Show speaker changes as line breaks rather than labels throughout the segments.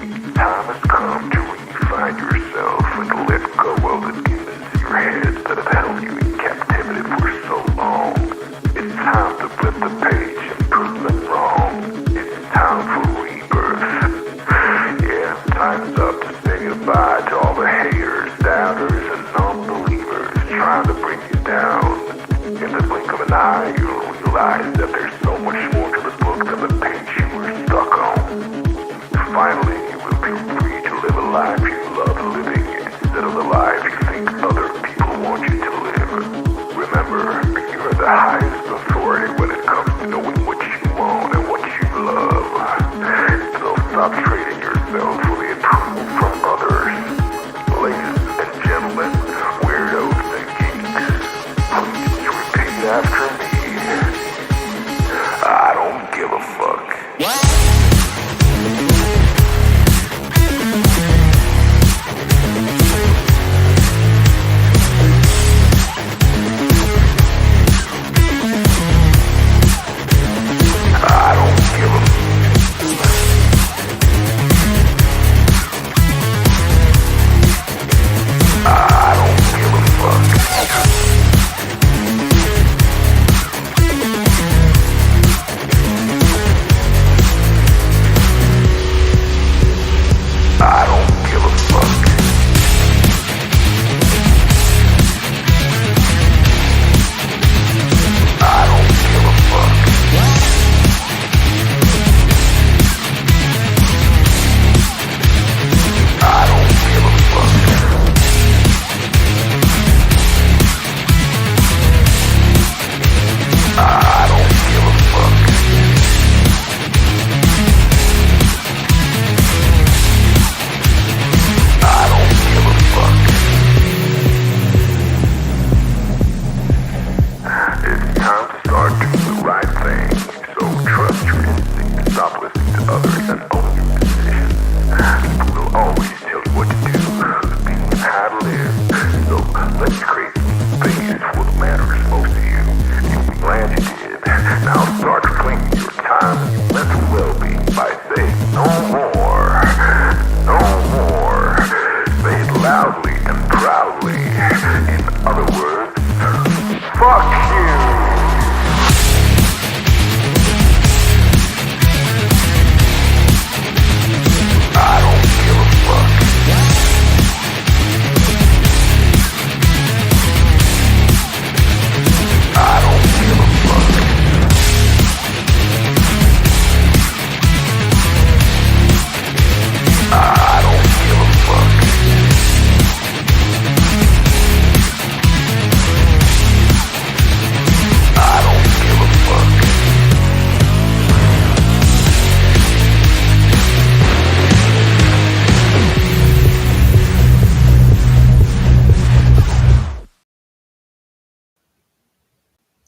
Time has come to refine yourself and let go of the demons in your head that have held you in captivity for so long. It's time to flip the page and prove them wrong. It's time for rebirth. Yeah, time's up to say goodbye to all the haters, doubters, and non-believers trying to bring you down. In the blink of an eye, you'll realize that there's so much more to the book than the page you were stuck on. Finally, you will be free to live a life you love living instead of the life you think other people want you to live. Remember, you're the highest authority when it comes to knowing what you want and what you love. So stop trading yourself for the approval from others. Ladies and gentlemen, weirdos and geeks, please repeat after me. I don't give a fuck.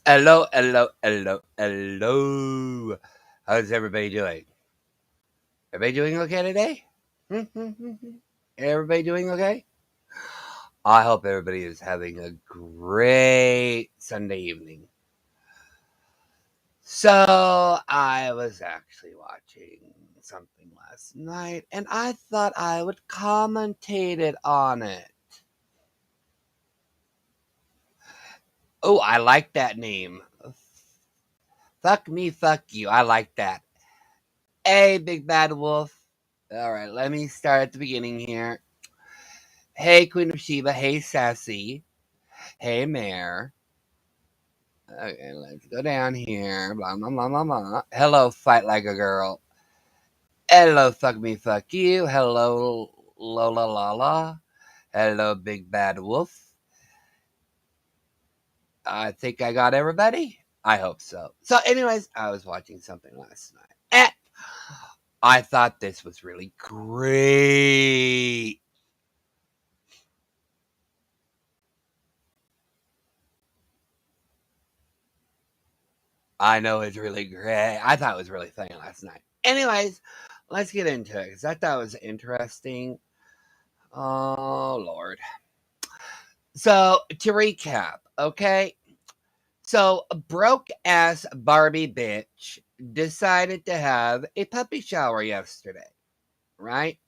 Hello, hello, hello, hello. How's everybody doing? Everybody doing okay today? Everybody doing okay? I hope everybody is having a great Sunday evening. So, I was actually watching something last night, and I thought I would commentate it on it. Oh, I like that name. Fuck me, fuck you. I like that. Hey, Big Bad Wolf. All right, let me start at the beginning here. Hey, Queen of Sheba. Hey, Sassy. Hey, Mare. Okay, let's go down here. Blah, blah, blah, blah, blah. Hello, Fight Like a Girl. Hello, Fuck Me, Fuck You. Hello, Lola Lala. Hello, Big Bad Wolf. I think I got everybody. I hope so. So, anyways, I was watching something last night. And I thought this was really great. I know it's really great. I thought it was really funny last night. Anyways, let's get into it because I thought it was interesting. Oh, Lord. So, to recap, okay? So, a broke ass Barbie bitch decided to have a puppy shower yesterday, right?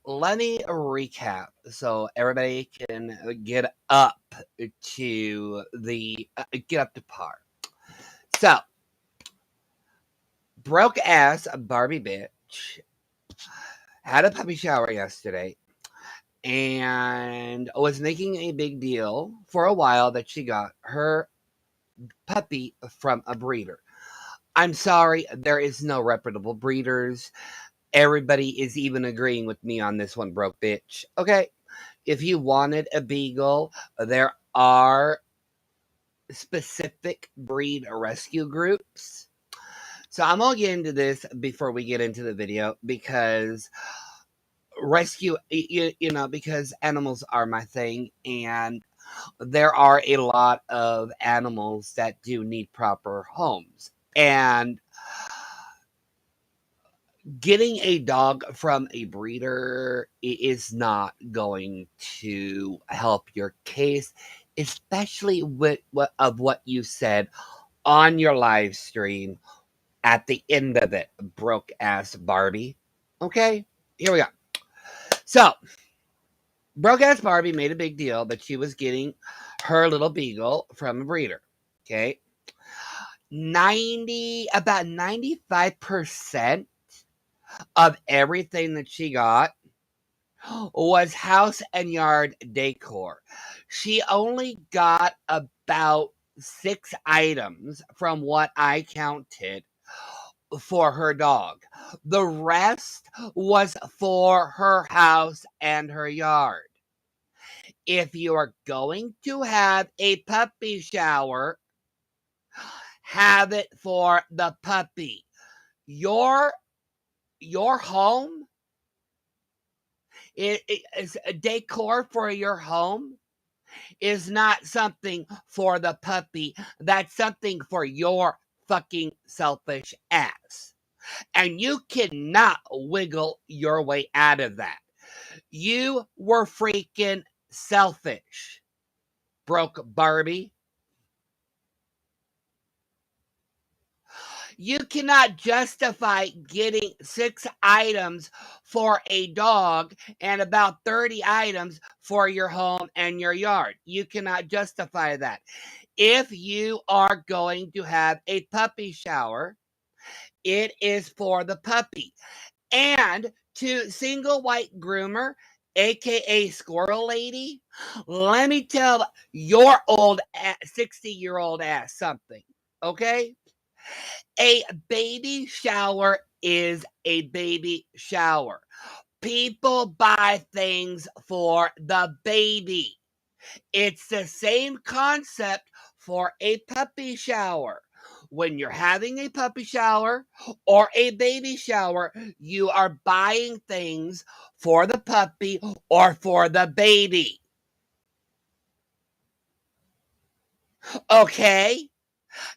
let me recap so everybody can get up to par. So, broke ass Barbie bitch had a puppy shower yesterday and was making a big deal for a while that she got her puppy from a breeder. I'm sorry, there is no reputable breeders. Everybody is even agreeing with me on this one, broke bitch. Okay, if you wanted a beagle, there are specific breed rescue groups. So I'm gonna get into this before we get into the video because because animals are my thing, and there are a lot of animals that do need proper homes. And getting a dog from a breeder is not going to help your case, especially with what you said on your live stream at the end of it, broke ass Barbie. Okay, here we go. So, broke ass Barbie made a big deal that she was getting her little beagle from a breeder. Okay, about 95% of everything that she got was house and yard decor. She only got about 6 items from what I counted for her dog. The rest was for her house and her yard. If you are going to have a puppy shower, have it for the puppy. Your home is a decor for your home is not something for the puppy. That's something for your fucking selfish ass. And you cannot wiggle your way out of that. You were freaking selfish, broke Barbie. You cannot justify getting 6 items for a dog and about 30 items for your home and your yard. You cannot justify that. If you are going to have a puppy shower, it is for the puppy. And to single white groomer, aka Squirrel Lady, let me tell your old 60-year-old ass something, okay? A baby shower is a baby shower. People buy things for the baby. It's the same concept for a puppy shower. When you're having a puppy shower or a baby shower, you are buying things for the puppy or for the baby. Okay?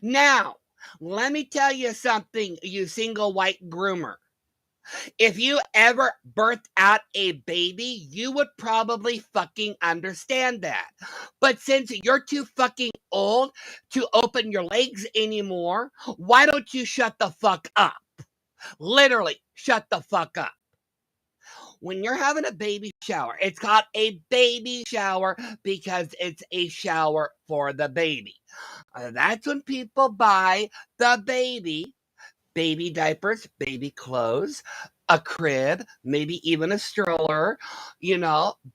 Now, let me tell you something, you single white groomer. If you ever birthed out a baby, you would probably fucking understand that. But since you're too fucking old to open your legs anymore, why don't you shut the fuck up? Literally, shut the fuck up. When you're having a baby shower, it's called a baby shower because it's a shower for the baby. That's when people buy the baby diapers, baby clothes, a crib, maybe even a stroller,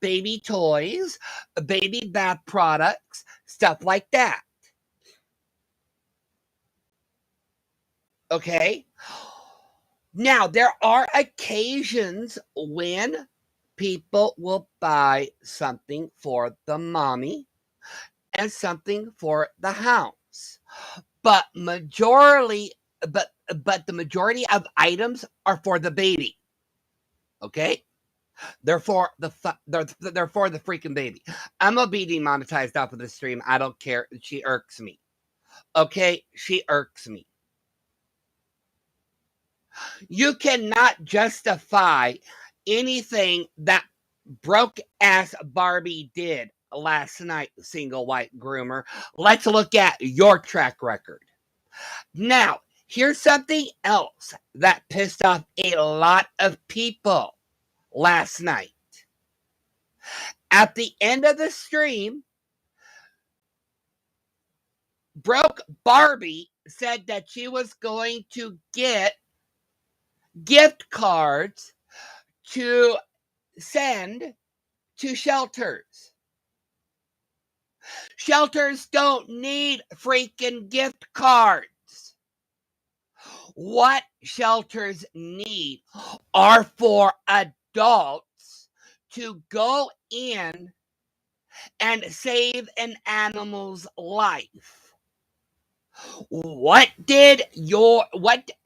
baby toys, baby bath products, stuff like that. Okay? Now, there are occasions when people will buy something for the mommy and something for the house. But the majority of items are for the baby. Okay? They're for the freaking baby. I'm gonna be demonetized off of the stream. I don't care. She irks me. Okay? She irks me. You cannot justify anything that broke ass Barbie did last night, single white groomer. Let's look at your track record. Now, here's something else that pissed off a lot of people last night. At the end of the stream, Barbie said that she was going to get gift cards to send to shelters. Shelters don't need freaking gift cards. What shelters need are for adults to go in and save an animal's life.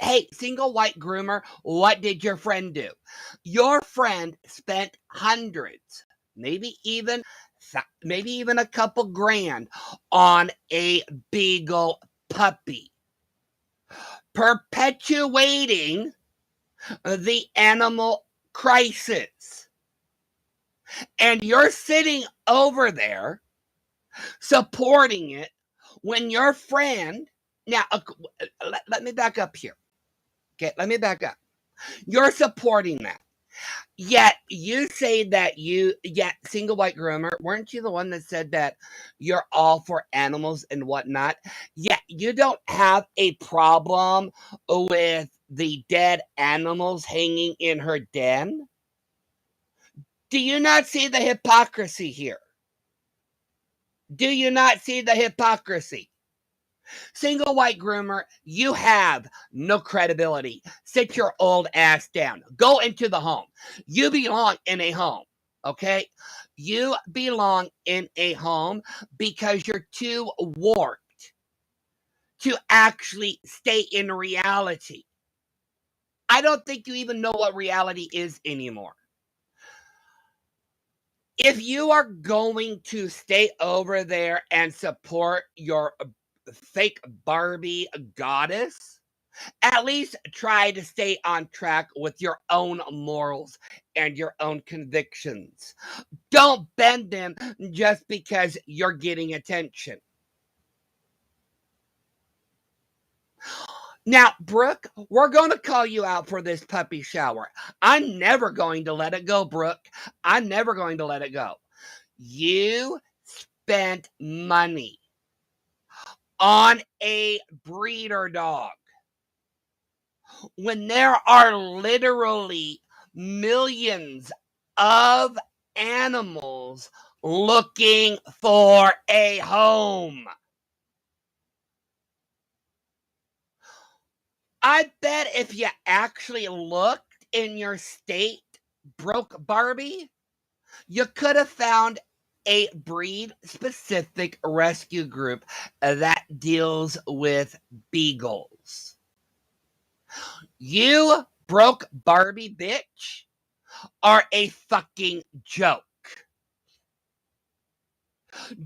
Hey, single white groomer, what did your friend do? Your friend spent hundreds, maybe even a couple grand on a beagle puppy, perpetuating the animal crisis. And you're sitting over there supporting it when your friend, now, let me back up here. Okay, let me back up. You're supporting that. Yet you say that single white groomer, weren't you the one that said that you're all for animals and whatnot? Yet you don't have a problem with the dead animals hanging in her den? Do you not see the hypocrisy here? Do you not see the hypocrisy? Single white groomer, you have no credibility. Sit your old ass down. Go into the home. You belong in a home, okay? You belong in a home because you're too warped to actually stay in reality. I don't think you even know what reality is anymore. If you are going to stay over there and support your fake Barbie goddess, at least try to stay on track with your own morals and your own convictions. Don't bend them just because you're getting attention. Now, Brooke, we're going to call you out for this puppy shower. I'm never going to let it go, Brooke. I'm never going to let it go. You spent money on a breeder dog when there are literally millions of animals looking for a home. I bet if you actually looked in your state, broke Barbie, you could have found a breed-specific rescue group that deals with beagles. You, broke Barbie bitch, are a fucking joke.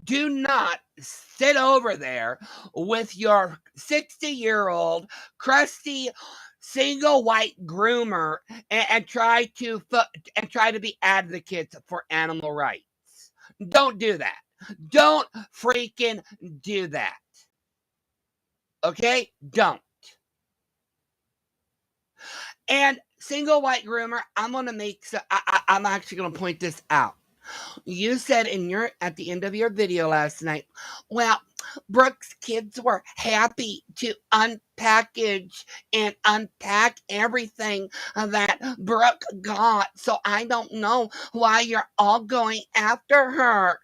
Do not sit over there with your 60-year-old crusty single white groomer and try to be advocates for animal rights. Don't do that. Don't freaking do that. Okay? Don't. And single white groomer, I'm actually gonna point this out. You said at the end of your video last night, well, Brooke's kids were happy to unpackage and unpack everything that Brooke got, so I don't know why you're all going after her.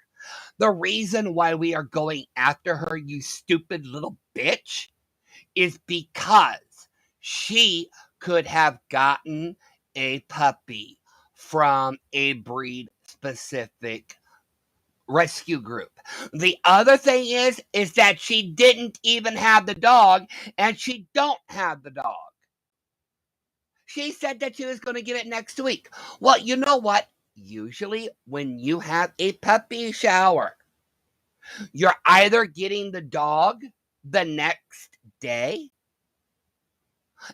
The reason why we are going after her, you stupid little bitch, is because she could have gotten a puppy from a breed-specific rescue group. The other thing is that she didn't even have the dog, and she don't have the dog. She said that she was going to get it next week. Well, you know what? Usually when you have a puppy shower, you're either getting the dog the next day,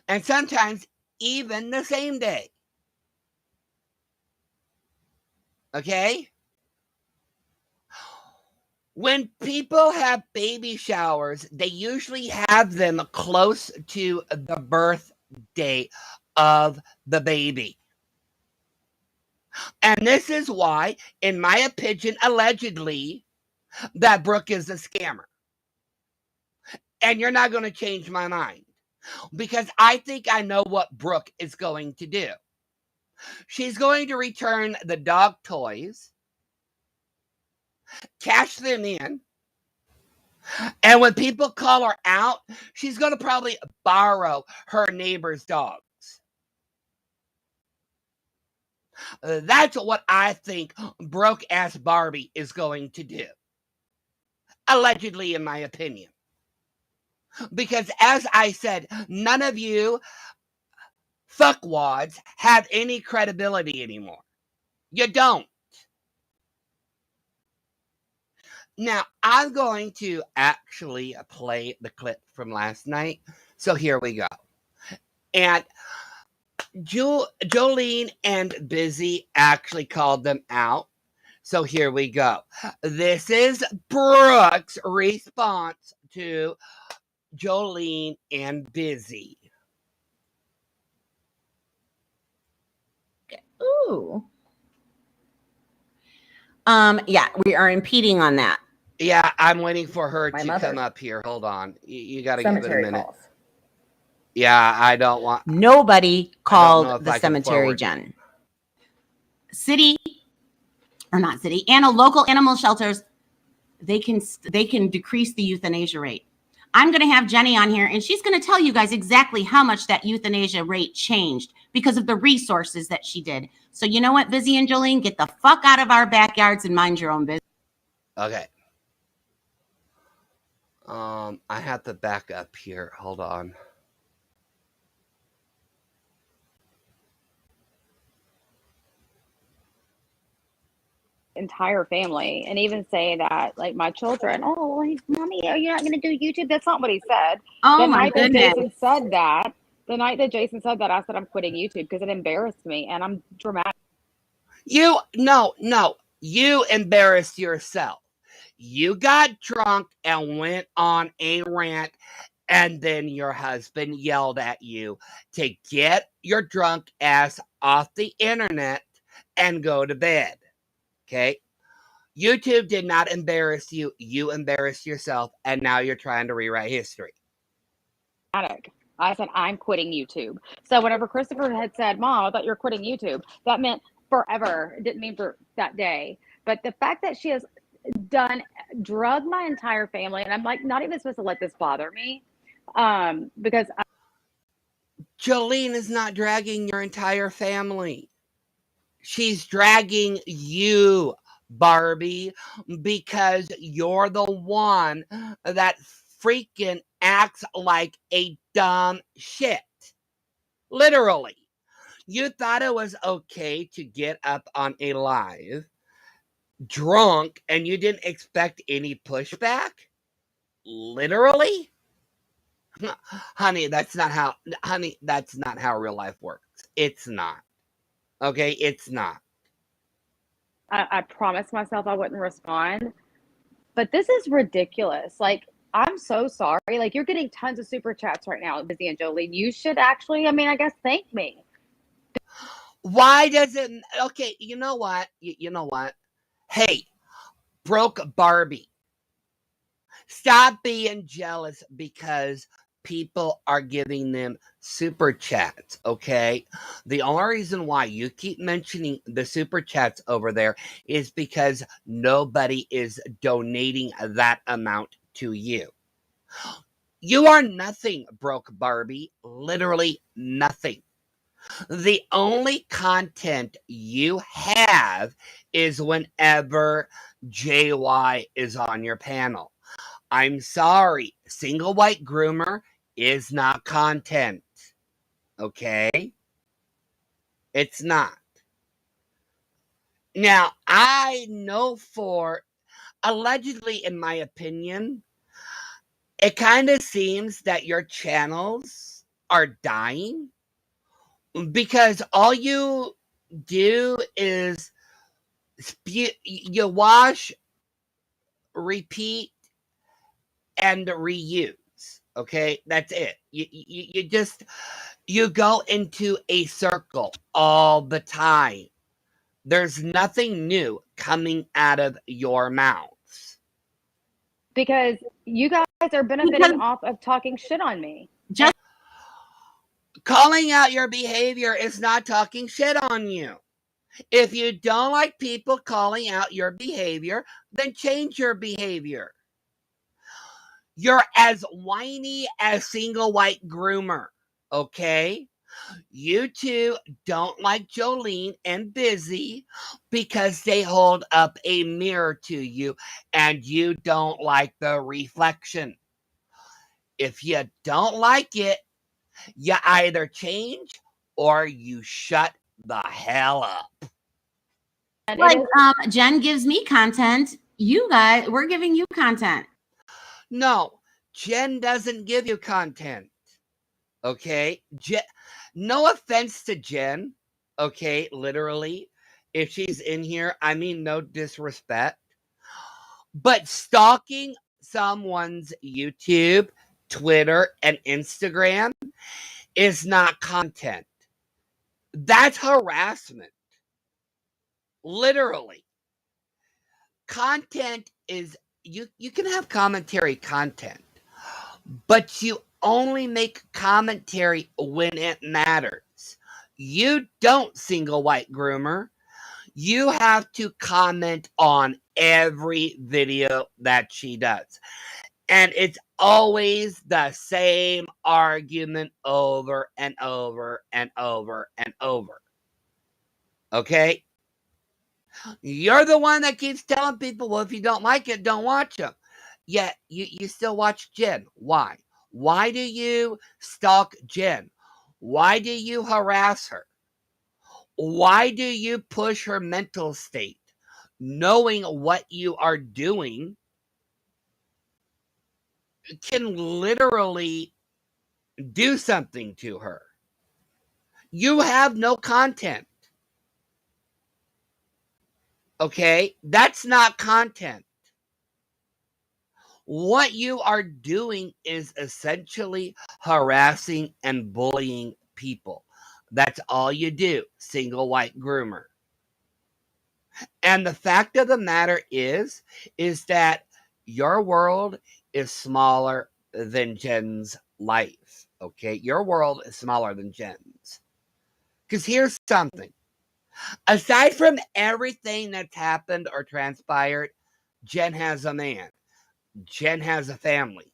and sometimes even the same day. Okay? When people have baby showers, they usually have them close to the birth date of the baby. And this is why, in my opinion, allegedly, that Brooke is a scammer. And you're not going to change my mind. Because I think I know what Brooke is going to do. She's going to return the dog toys, cash them in, and when people call her out, she's going to probably borrow her neighbor's dogs. That's what I think broke-ass Barbie is going to do. Allegedly, in my opinion. Because as I said, none of you fuckwads have any credibility anymore. You don't. Now, I'm going to actually play the clip from last night. So here we go. And Jolene and Busy actually called them out. So here we go. This is Brooke's response to Jolene and Busy.
Ooh. Yeah, we are impeding on that.
Yeah, I'm waiting for her to come up here. Hold on. You got to give it a minute. Calls. Yeah, I don't want...
Nobody called the cemetery, Jen. City, or not city, and local animal shelters, they can decrease the euthanasia rate. I'm going to have Jenny on here, and she's going to tell you guys exactly how much that euthanasia rate changed because of the resources that she did. So you know what, Busy and Jolene, get the fuck out of our backyards and mind your own business.
Okay. I have to back up here. Hold on.
Entire family, and even say that, like, my children, oh, mommy, are you not going to do YouTube? That's not what he said.
Oh, my goodness.
The night that Jason said that, I said I'm quitting YouTube because it embarrassed me, and I'm dramatic.
You embarrassed yourself. You got drunk and went on a rant, and then your husband yelled at you to get your drunk ass off the internet and go to bed. Okay? YouTube did not embarrass you. You embarrassed yourself, and now you're trying to rewrite history.
I said, I'm quitting YouTube. So whenever Christopher had said, Mom, I thought you were quitting YouTube, that meant forever. It didn't mean for that day. But the fact that she has drugged my entire family, and I'm like, not even supposed to let this bother me. Because
Jolene is not dragging your entire family. She's dragging you, Barbie, because you're the one that freaking acts like a dumb shit. Literally. You thought it was okay to get up on a live drunk and you didn't expect any pushback? Literally? Honey, that's not how real life works. It's not. Okay, it's not.
I promised myself I wouldn't respond, but this is ridiculous. Like, I'm so sorry. Like, you're getting tons of super chats right now, Busy and Jolene. You should actually, I guess, thank me.
Why does it? Okay, you know what? You know what? Hey, broke Barbie. Stop being jealous because people are giving them super chats, okay? The only reason why you keep mentioning the super chats over there is because nobody is donating that amount to you. You are nothing, broke Barbie. Literally nothing. The only content you have is whenever JY is on your panel. I'm sorry, single white groomer is not content. Okay? It's not. Now, I know for, allegedly, in my opinion, it kind of seems that your channels are dying because all you do is you wash, repeat, and reuse. Okay, that's it. You go into a circle all the time. There's nothing new coming out of your mouths.
Because you guys are benefiting off of talking shit on me.
Just
calling out your behavior is not talking shit on you. If you don't like people calling out your behavior, then change your behavior. You're as whiny as single white groomer, okay? You two don't like Jolene and Busy because they hold up a mirror to you and you don't like the reflection. If you don't like it, you either change or you shut the hell up.
And
like Jen gives me content. You guys, we're giving you content.
No, Jen doesn't give you content. Okay? No offense to Jen. Okay, literally. If she's in here, I mean no disrespect. But stalking someone's YouTube, Twitter, and Instagram is not content. That's harassment. Literally. Content is, you can have commentary content, but you only make commentary when it matters. You don't, single white groomer. You have to comment on every video that she does. And it's always the same argument over and over and over and over. Okay? You're the one that keeps telling people, well, if you don't like it, don't watch them. Yet you still watch Jen. Why? Why do you stalk Jen? Why do you harass her? Why do you push her mental state? Knowing what you are doing can literally do something to her. You have no content. Okay? That's not content. What you are doing is essentially harassing and bullying people. That's all you do, single white groomer. And the fact of the matter is that your world is smaller than Jen's life. Okay? Your world is smaller than Jen's. Because here's something. Aside from everything that's happened or transpired, Jen has a man. Jen has a family.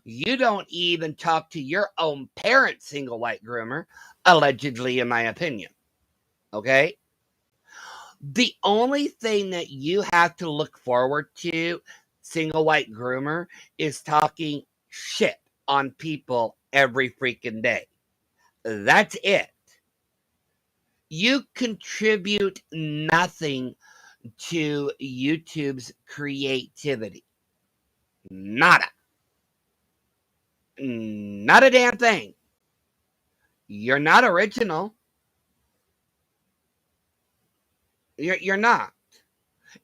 You don't even talk to your own parents, single white groomer, allegedly, in my opinion. Okay? The only thing that you have to look forward to, single white groomer, is talking shit on people every freaking day. That's it. You contribute nothing to YouTube's creativity. Nada. Not a damn thing. You're not original. You're not.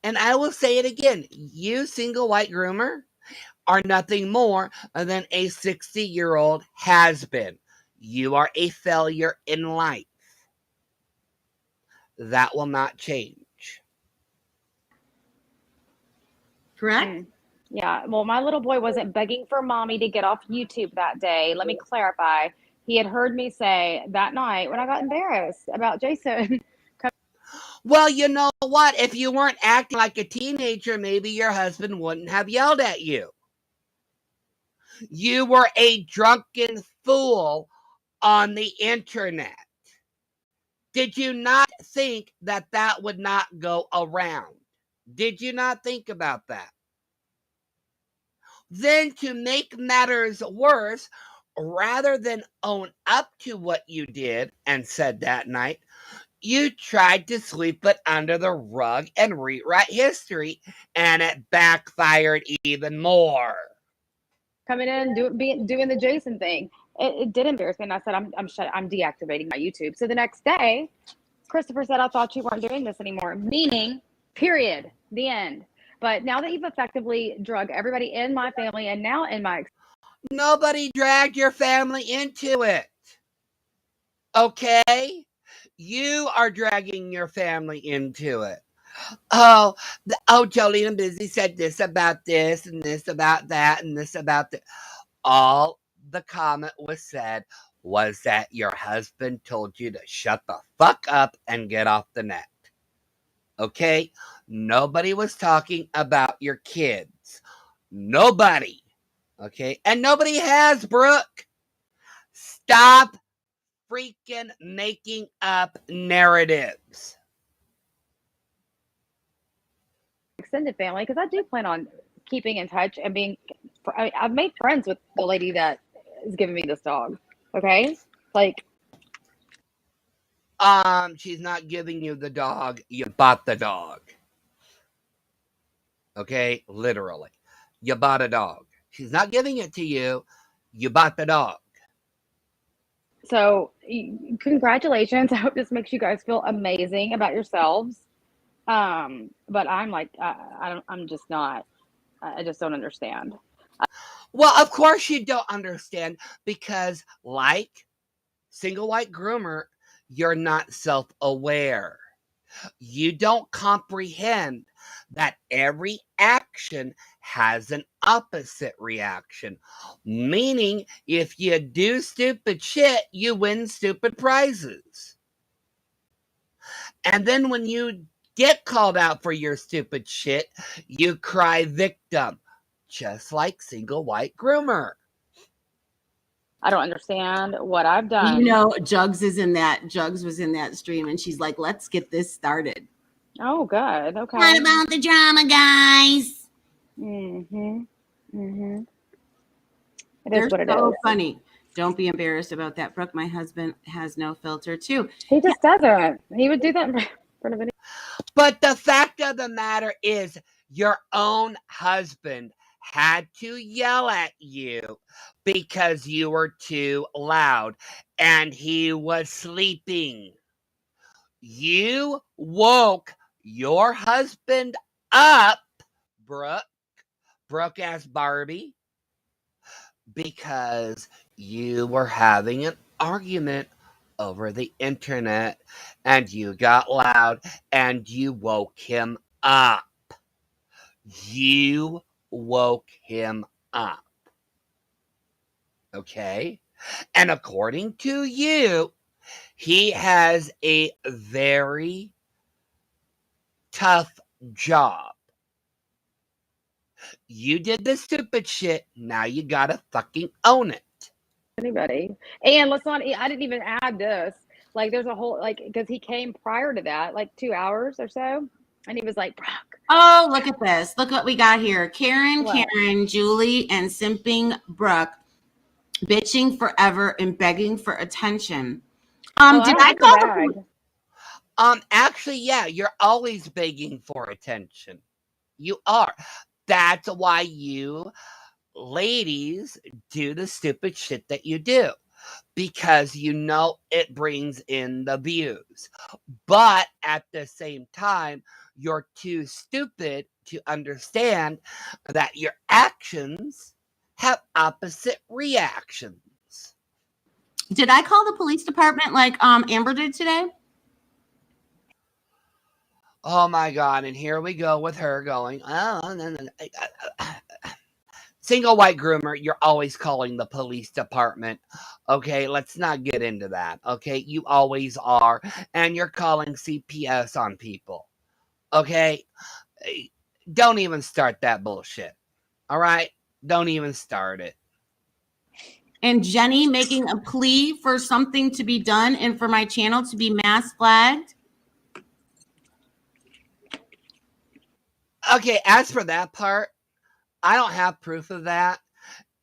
And I will say it again. You, single white groomer, are nothing more than a 60-year-old has-been. You are a failure in life. That will not change.
Correct?
Yeah. Well, my little boy wasn't begging for mommy to get off YouTube that day. Let me clarify. He had heard me say that night when I got embarrassed about Jason.
Well, you know what? If you weren't acting like a teenager, maybe your husband wouldn't have yelled at you. You were a drunken fool on the internet. Did you not think that that would not go around? Did you not think about that? Then, to make matters worse, rather than own up to what you did and said that night, you tried to sweep it under the rug and rewrite history, and it backfired even more.
Coming in doing the Jason thing. It did embarrass me, and I said I'm deactivating my YouTube. So the next day, Christopher said, I thought you weren't doing this anymore. Meaning, period. The end. But now that you've effectively drug everybody in my family and now in my...
Nobody dragged your family into it. Okay? You are dragging your family into it. Oh, Jolene Busy said this about this and this about that and this about that. All the comment was said was that your husband told you to shut the fuck up and get off the net. Okay? Nobody was talking about your kids. Nobody. Okay? And nobody has, Brooke. Stop freaking making up narratives.
Extended family, because I do plan on keeping in touch and being. I've made friends with the lady that is giving me this dog. Okay, like.
She's not giving you the dog. You bought the dog. Okay, literally, you bought a dog. She's not giving it to you. You bought the dog.
So, congratulations. I hope this makes you guys feel amazing about yourselves. But I'm like, I'm just not. I just don't understand.
Well, of course you don't understand because, like single white groomer, you're not self-aware. You don't comprehend that every action has an opposite reaction. Meaning, if you do stupid shit, you win stupid prizes. And then when you get called out for your stupid shit, you cry victim. Just like single white groomer.
I don't understand what I've done.
You know, Jugs was in that stream, and she's like, "Let's get this started."
Oh, good. Okay.
What about the drama, guys? They're
What it
so
is.
funny. Don't be embarrassed about that, Brooke. My husband has no filter too.
He just doesn't. He would do that in front of any.
But the fact of the matter is, your own husband had to yell at you because you were too loud and he was sleeping. You woke your husband up, Brooke ass Barbie, because you were having an argument over the internet and you got loud and you woke him up. You woke him up. Okay? And according to you, he has a very tough job. You did the stupid shit. Now you gotta fucking own it.
Anybody. And let's not, I didn't even add this. Like, there's a whole, like, because he came prior to that, like 2 hours or so. And he was like, Brock.
Oh, look at this. Look what we got here. Karen,
What?
Julie, and simping Brooke bitching forever and begging for attention. Did I call the
Actually, yeah, you're always begging for attention. You are. That's why you ladies do the stupid shit that you do. Because you know it brings in the views. But at the same time, you're too stupid to understand that your actions have opposite reactions.
Did I call the police department like Amber did today?
Oh my God, and here we go with her going, single white groomer, you're always calling the police department. Okay, let's not get into that. Okay, you always are. And you're calling CPS on people. Okay, don't even start that bullshit. All right, don't even start it.
And Jenny making a plea for something to be done and for my channel to be mass flagged.
Okay, as for that part, I don't have proof of that.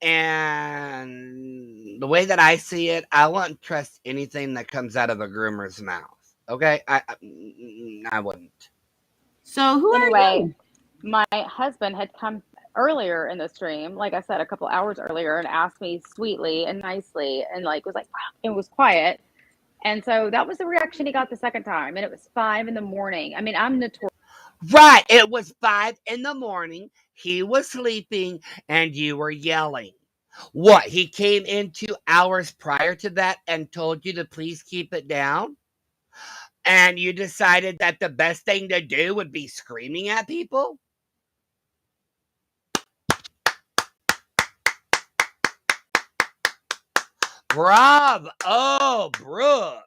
And the way that I see it, I wouldn't trust anything that comes out of a groomer's mouth. Okay? I wouldn't.
So who
anyway,
are you?
My husband had come earlier in the stream, like I said, a couple hours earlier, and asked me sweetly and nicely, and like was like, wow, it was quiet. And so that was the reaction he got the second time. And it was 5 a.m. I mean, I'm notorious.
Right. It was 5 a.m. He was sleeping and you were yelling. What? He came in 2 hours prior to that and told you to please keep it down? and you decided that the best thing to do would be screaming at people? Bravo! Oh, Brooke.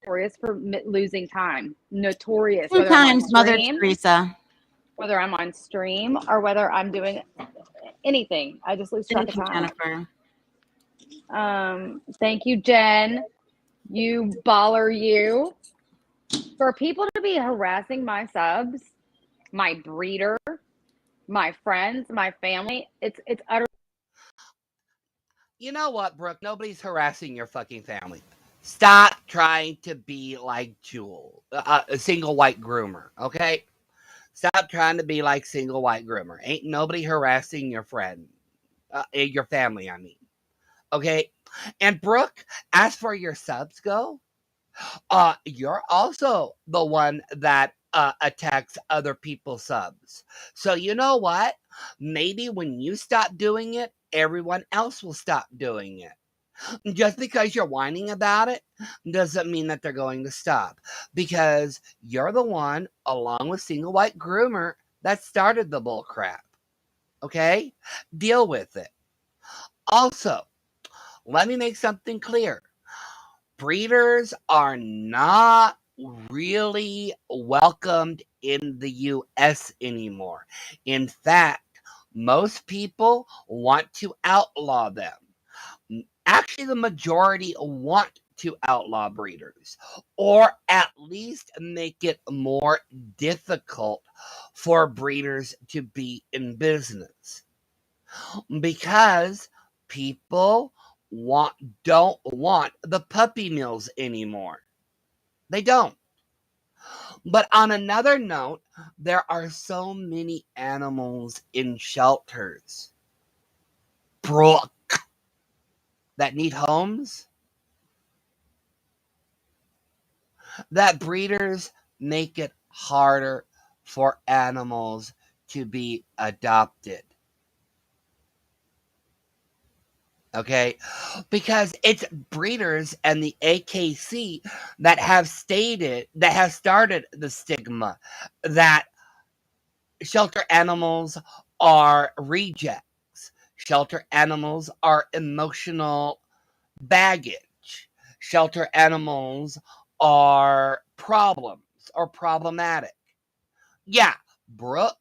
Notorious for losing time. Notorious.
Sometimes, Mother Teresa.
Whether I'm on stream or whether I'm doing anything, I just lose track of time.
Jennifer.
Thank you, Jen. You baller, you. For people to be harassing my subs, my breeder, my friends, my family, it's utter.
You know what, Brooke? Nobody's harassing your fucking family. Stop trying to be like Jewel, a single white groomer, okay? Stop trying to be like single white groomer. Ain't nobody harassing your friend, your family, I mean. Okay? And Brooke, as for your subs go, you're also the one that attacks other people's subs. So you know what? Maybe when you stop doing it, everyone else will stop doing it. Just because you're whining about it doesn't mean that they're going to stop. Because you're the one, along with Single White Groomer, that started the bull crap. Okay? Deal with it. Also, let me make something clear. Breeders are not really welcomed in the US anymore. In fact, most people want to outlaw them. Actually, the majority want to outlaw breeders, or at least make it more difficult for breeders to be in business. Because people don't want the puppy mills anymore. They don't. But on another note, there are so many animals in shelters, Brooke, that need homes, that breeders make it harder for animals to be adopted. Okay, because it's breeders and the AKC that have started the stigma that shelter animals are rejects. Shelter animals are emotional baggage. Shelter animals are problems or problematic. Yeah, Brooke,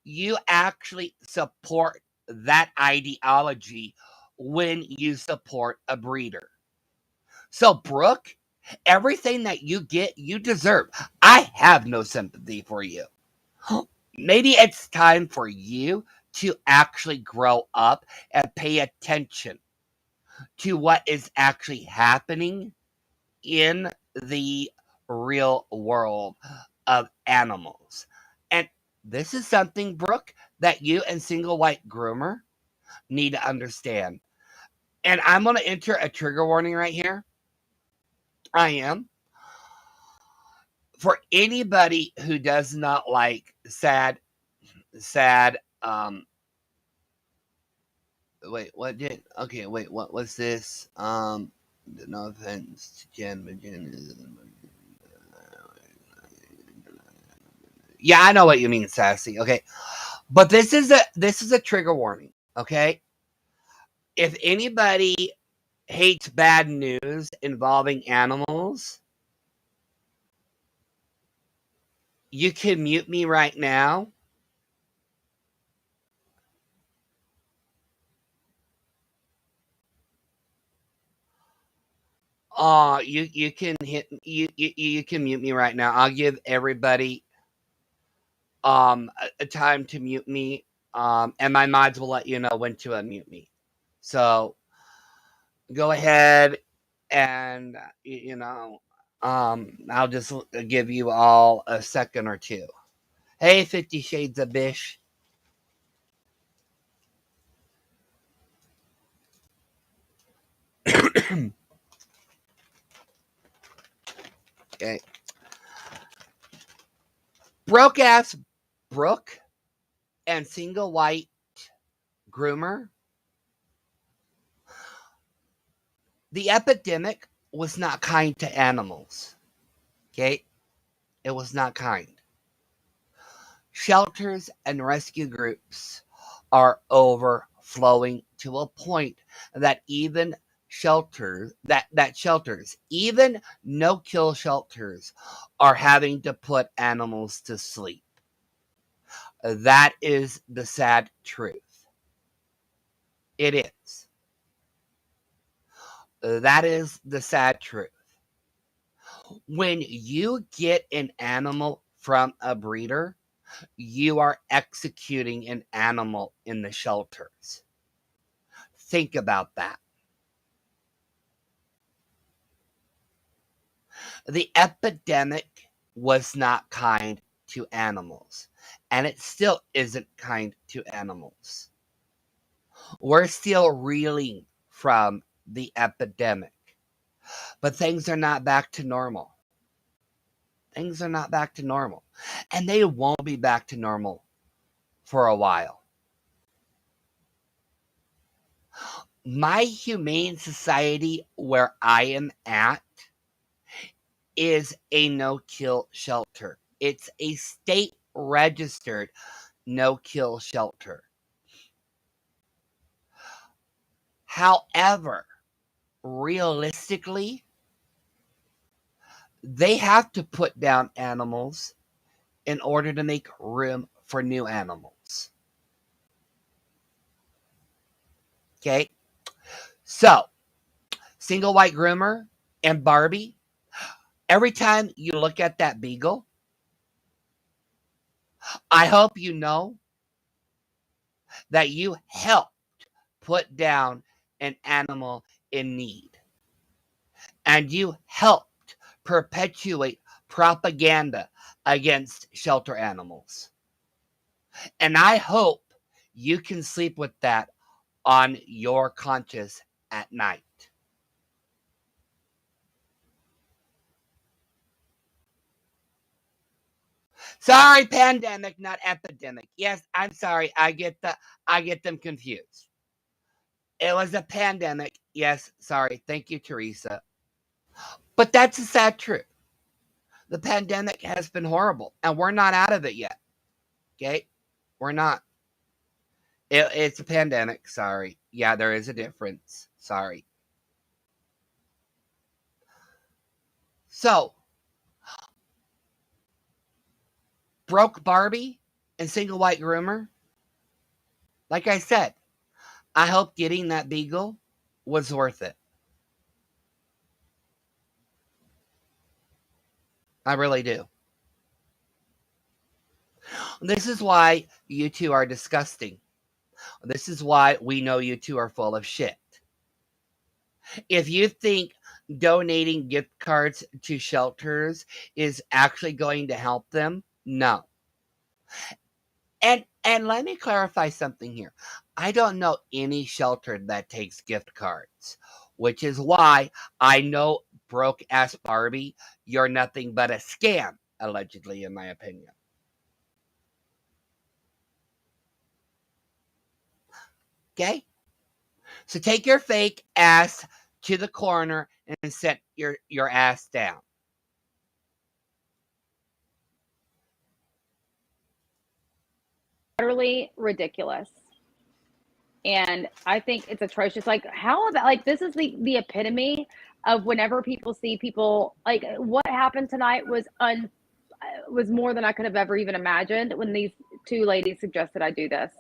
you actually support that ideology when you support a breeder. So, Brooke, everything that you get, you deserve. I have no sympathy for you. Maybe it's time for you to actually grow up and pay attention to what is actually happening in the real world of animals. And this is something, Brooke, that you and Single White Groomer need to understand. And I'm going to enter a trigger warning right here. I am. For anybody who does not like sad, wait, what did, okay, wait, what was this? No offense to Jen, but Jen is, yeah, I know what you mean, sassy, okay. But this is a trigger warning, okay? If anybody hates bad news involving animals, you can mute me right now. You can you can mute me right now. I'll give everybody a time to mute me. And my mods will let you know when to unmute me. So go ahead and I'll just give you all a second or two. Hey, 50 Shades of Bish. Okay. Broke ass Brooke and Single White Groomer. The epidemic was not kind to animals. Okay? It was not kind. Shelters and rescue groups are overflowing to a point that even shelters, even no-kill shelters, are having to put animals to sleep. That is the sad truth. It is. That is the sad truth. When you get an animal from a breeder, you are executing an animal in the shelters. Think about that. The epidemic was not kind to animals, and it still isn't kind to animals. We're still reeling from the epidemic, but things are not back to normal. Things are not back to normal, and they won't be back to normal for a while. My humane society where I am at is a no-kill shelter. It's a state registered no-kill shelter. However, realistically, they have to put down animals in order to make room for new animals. Okay? So, Single White Groomer and Barbie, every time you look at that beagle, I hope you know that you helped put down an animal in need. And you helped perpetuate propaganda against shelter animals. And I hope you can sleep with that on your conscience at night. Sorry, pandemic, not epidemic. Yes, I'm sorry. I get them confused. It was a pandemic. Yes, sorry. Thank you, Teresa. But that's a sad truth. The pandemic has been horrible, and we're not out of it yet. Okay? We're not. It's a pandemic. Sorry. Yeah, there is a difference. Sorry. So, broke Barbie and Single White Groomer. Like I said, I hope getting that beagle was worth it. I really do. This is why you two are disgusting. This is why we know you two are full of shit. If you think donating gift cards to shelters is actually going to help them, no. And let me clarify something here. I don't know any shelter that takes gift cards, which is why I know broke ass Barbie, you're nothing but a scam, allegedly, in my opinion. Okay? So take your fake ass to the corner and set your ass down.
Utterly ridiculous. And I think it's atrocious. Like, how about, like, this is the epitome of whenever people see people, like, what happened tonight was more than I could have ever even imagined when these two ladies suggested I do this.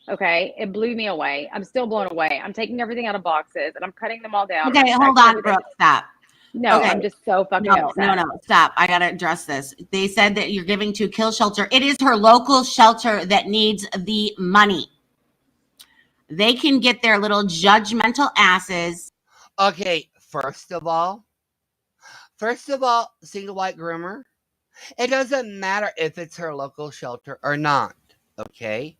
Okay, it blew me away. I'm still blown away. I'm taking everything out of boxes and I'm cutting them all down.
Okay, hold on, Brooke. Stop.
No,
okay.
I'm just so fucking upset.
No, stop. I gotta address this. They said that you're giving to Kill Shelter. It is her local shelter that needs the money. They can get their little judgmental asses.
Okay, first of all, Single White Groomer, it doesn't matter if it's her local shelter or not, okay?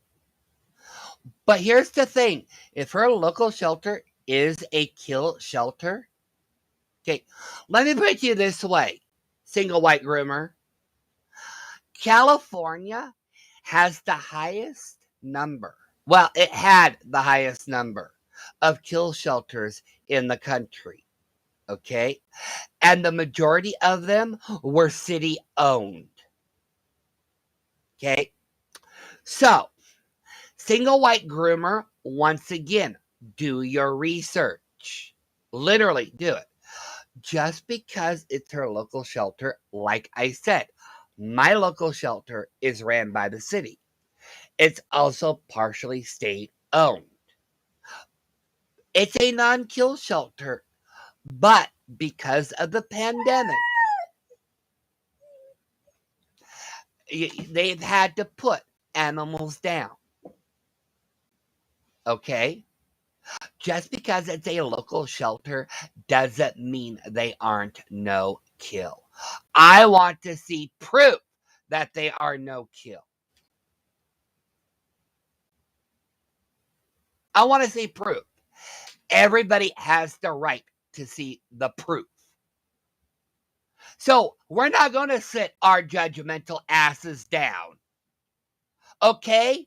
But here's the thing. If her local shelter is a kill shelter, okay, let me put it to you this way, Single White Groomer. California has the highest number. Well, it had the highest number of kill shelters in the country. Okay? And the majority of them were city owned. Okay? So, single white groomer, once again, do your research. Literally, do it. Just because it's her local shelter, like I said, my local shelter is ran by the city. It's also partially state owned. It's a non-kill shelter, but because of the pandemic, they've had to put animals down. Okay? Just because it's a local shelter doesn't mean they aren't no kill. I want to see proof that they are no kill. I want to see proof. Everybody has the right to see the proof. So we're not going to sit our judgmental asses down. Okay?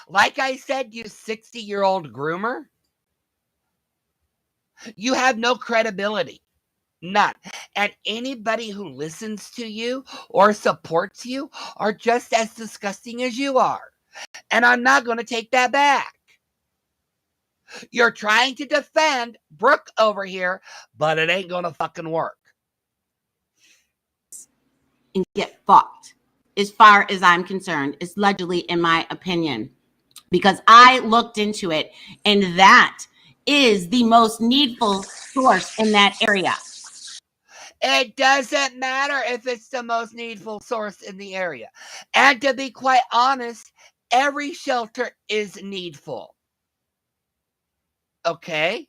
Like I said, you 60-year-old groomer, you have no credibility. None. And anybody who listens to you or supports you are just as disgusting as you are. And I'm not going to take that back. You're trying to defend Brooke over here, but it ain't going to fucking work.
And get fucked, as far as I'm concerned, is allegedly, in my opinion, because I looked into it, and that is the most needful source in that area.
It doesn't matter if it's the most needful source in the area. And to be quite honest, every shelter is needful. Okay?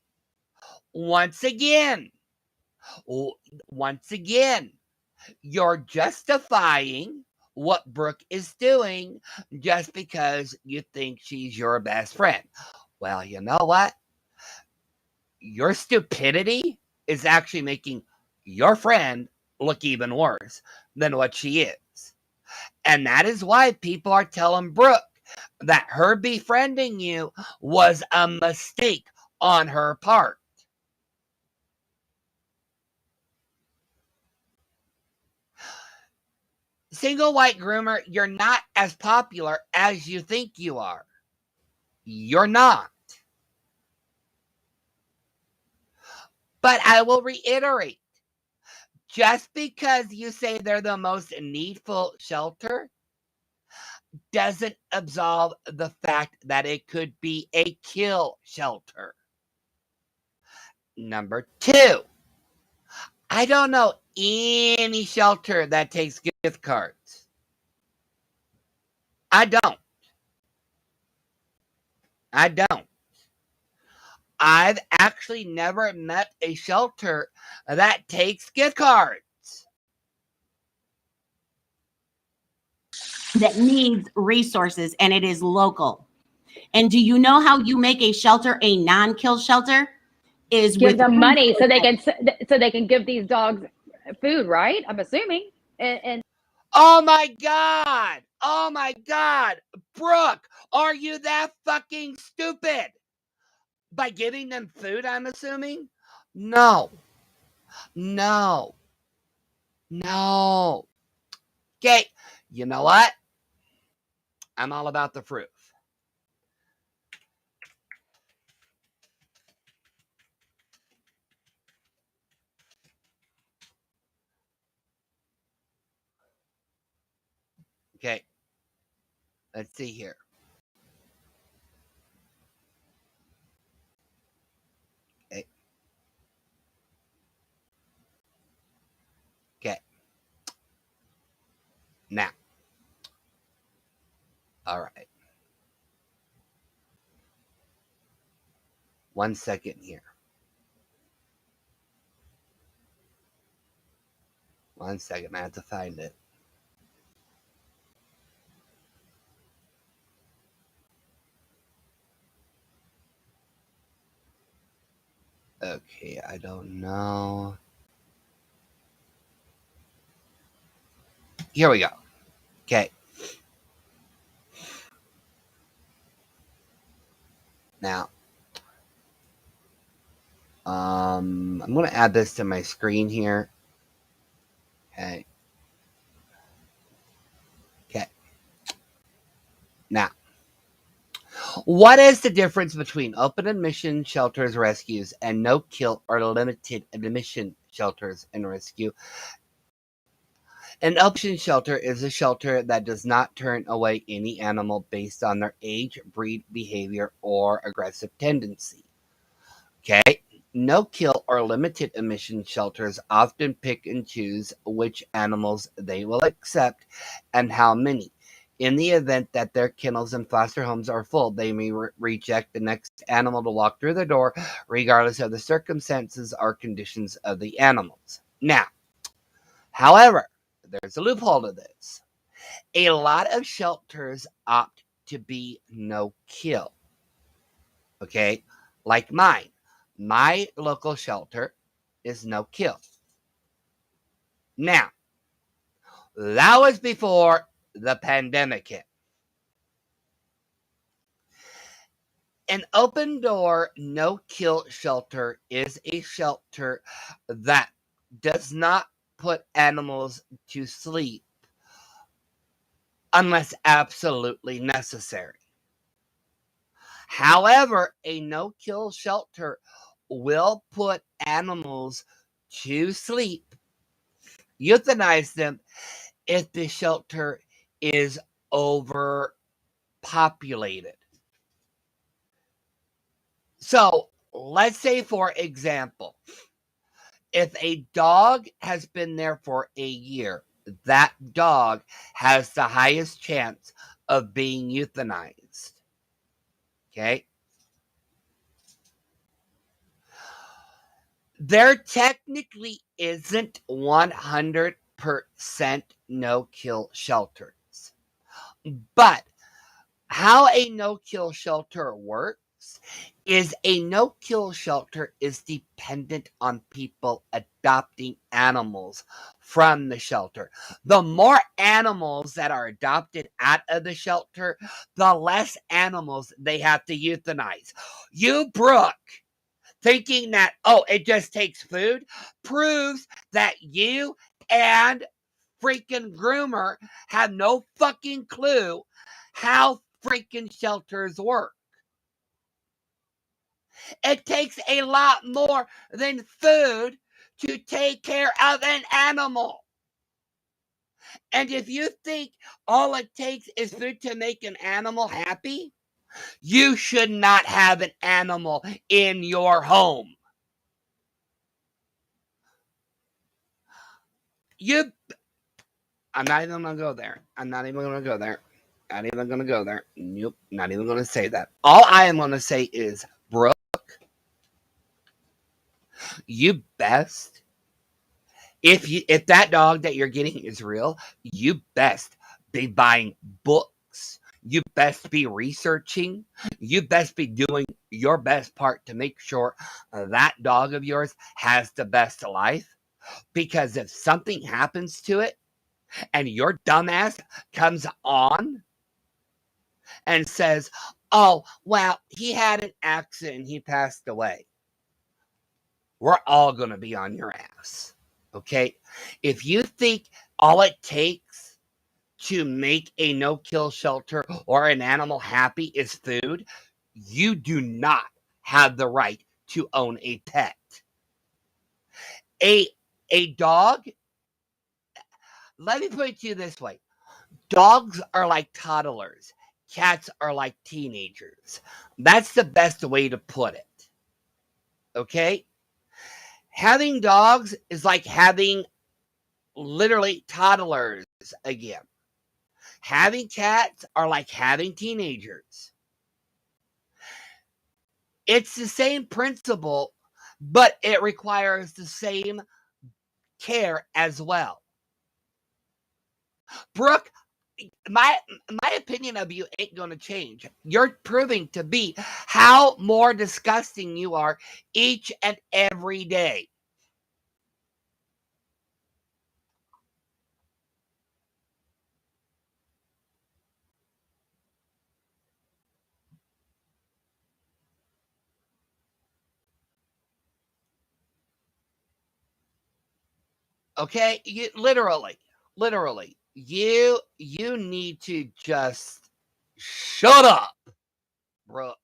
Once again, you're justifying what Brooke is doing just because you think she's your best friend. Well, you know what? Your stupidity is actually making your friend look even worse than what she is. And that is why people are telling Brooke that her befriending you was a mistake on her part. Single white groomer, you're not as popular as you think you are. You're not. But I will reiterate, just because you say they're the most needful shelter doesn't absolve the fact that it could be a kill shelter. Number two, I don't know any shelter that takes gift cards. I don't. I've actually never met a shelter that takes gift cards.
That needs resources, and it is local. And do you know how you make a shelter a non-kill shelter? Is
give
with
them money so they can give these dogs food, right? I'm assuming. And
oh my God, Brooke, are you that fucking stupid? By giving them food, I'm assuming? No. Okay, you know what? I'm all about the proof. Okay, let's see here. Okay. Now. All right. 1 second here. 1 second. I have to find it. Okay, I don't know. Here we go. Okay. Now, I'm going to add this to my screen here. Okay. Okay. Now, what is the difference between open admission shelters rescues and no kill or limited admission shelters and rescue? An open shelter is a shelter that does not turn away any animal based on their age, breed, behavior, or aggressive tendency. Okay? No kill or limited admission shelters often pick and choose which animals they will accept and how many. In the event that their kennels and foster homes are full, they may reject the next animal to walk through the door, regardless of the circumstances or conditions of the animals. Now, however, there's a loophole to this. A lot of shelters opt to be no kill. Okay? Like mine. My local shelter is no kill. Now, that was before the pandemic hit. An open door, no kill shelter is a shelter that does not put animals to sleep unless absolutely necessary. However, a no kill shelter will put animals to sleep, euthanize them if the shelter is overpopulated. So, let's say, for example, if a dog has been there for a year, that dog has the highest chance of being euthanized. Okay? There technically isn't 100% no-kill shelters. But how a no-kill shelter works is a no-kill shelter is dependent on people adopting animals from the shelter. The more animals that are adopted out of the shelter, the less animals they have to euthanize. You, Brooke, thinking that, oh, it just takes food, proves that you and freaking Groomer have no fucking clue how freaking shelters work. It takes a lot more than food to take care of an animal. And if you think all it takes is food to make an animal happy, you should not have an animal in your home. I'm not even going to go there. Not even going to go there. Nope. Not even going to say that. All I am going to say is, Brooke, you best, if that dog that you're getting is real, you best be buying books. You best be researching. You best be doing your best part to make sure that dog of yours has the best life. Because if something happens to it, and your dumbass comes on and says, oh, well, he had an accident and he passed away, we're all going to be on your ass. Okay? If you think all it takes to make a no-kill shelter or an animal happy is food, you do not have the right to own a pet. A dog, let me put it to you this way. Dogs are like toddlers. Cats are like teenagers. That's the best way to put it. Okay? Having dogs is like having literally toddlers again. Having cats are like having teenagers. It's the same principle, but it requires the same care as well. Brooke, my opinion of you ain't gonna change. You're proving to be how more disgusting you are each and every day. Okay? You literally, you need to just shut up, Brooke.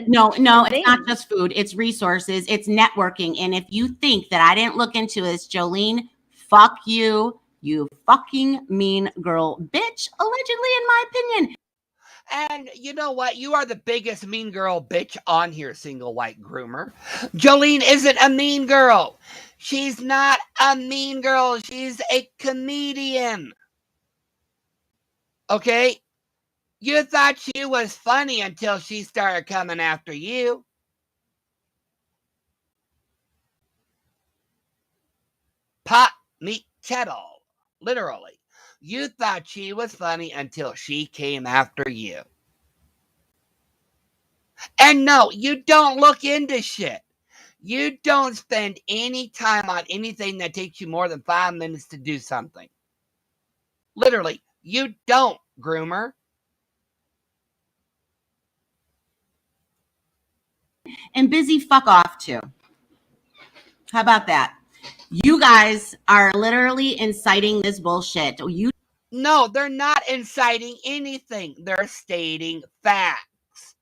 No, it's not just food. It's resources. It's networking. And if you think that I didn't look into this, Jolene, fuck you. You fucking mean girl, bitch, allegedly, in my opinion.
And you know what? You are the biggest mean girl bitch on here, single white groomer. Jolene isn't a mean girl. She's not a mean girl. She's a comedian. Okay? You thought she was funny until she started coming after you. Pop me kettle. Literally. You thought she was funny until she came after you. And no, you don't look into shit. You don't spend any time on anything that takes you more than 5 minutes to do something. Literally, you don't, groomer.
And busy fuck off too. How about that? You guys are literally inciting this bullshit.
No, they're not inciting anything. They're stating facts.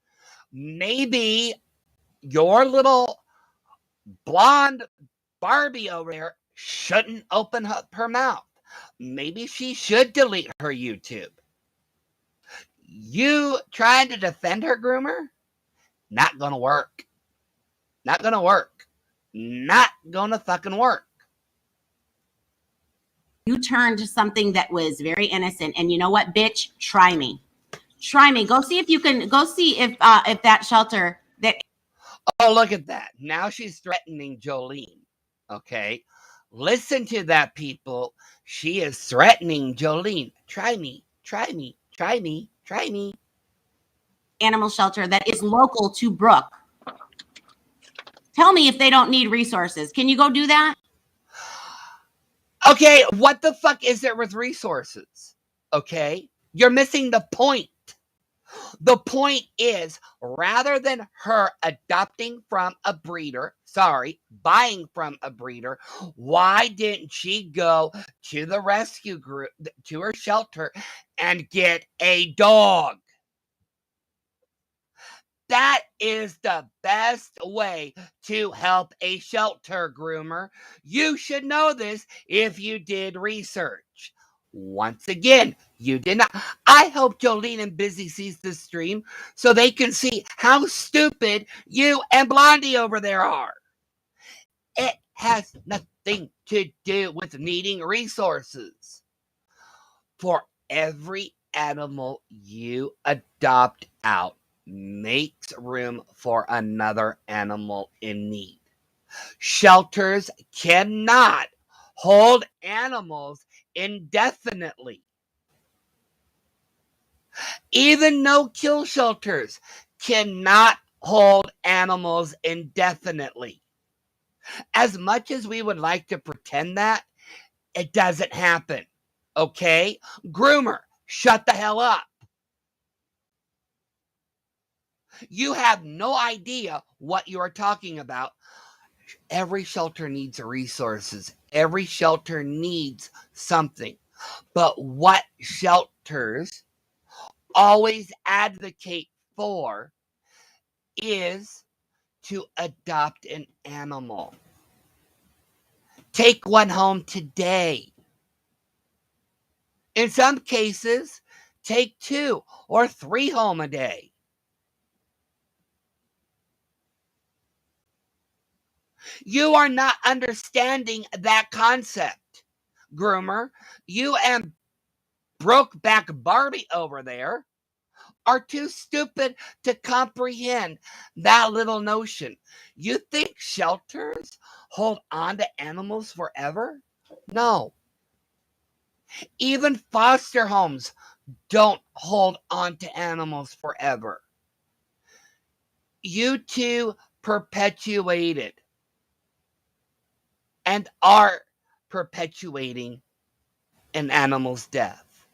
Maybe your little blonde Barbie over there shouldn't open up her mouth. Maybe she should delete her YouTube. You trying to defend her, groomer? Not gonna work. Not gonna work. Not gonna fucking work.
You turned to something that was very innocent. And you know what, bitch? Try me. Try me. Go see if you can. Go see if that shelter that.
Oh, look at that. Now she's threatening Jolene. Okay. Listen to that, people. She is threatening Jolene. Try me. Try me. Try me. Try me.
Animal shelter that is local to Brooke. Tell me if they don't need resources. Can you go do that?
Okay, what the fuck is there with resources? Okay? You're missing the point. The point is, rather than her adopting from a breeder, buying from a breeder, why didn't she go to the rescue group, to her shelter, and get a dog? That is the best way to help a shelter, groomer. You should know this if you did research. Once again, you did not. I hope Jolene and Busy sees this stream so they can see how stupid you and Blondie over there are. It has nothing to do with needing resources. For every animal you adopt out, makes room for another animal in need. Shelters cannot hold animals indefinitely. Even no-kill shelters cannot hold animals indefinitely. As much as we would like to pretend that, it doesn't happen. Okay? Groomer, shut the hell up. You have no idea what you are talking about. Every shelter needs resources. Every shelter needs something. But what shelters always advocate for is to adopt an animal. Take one home today. In some cases, take 2 or 3 home a day. You are not understanding that concept, groomer. You and Brokeback Barbie over there are too stupid to comprehend that little notion. You think shelters hold on to animals forever? No. Even foster homes don't hold on to animals forever. You two perpetuated and are perpetuating an animal's death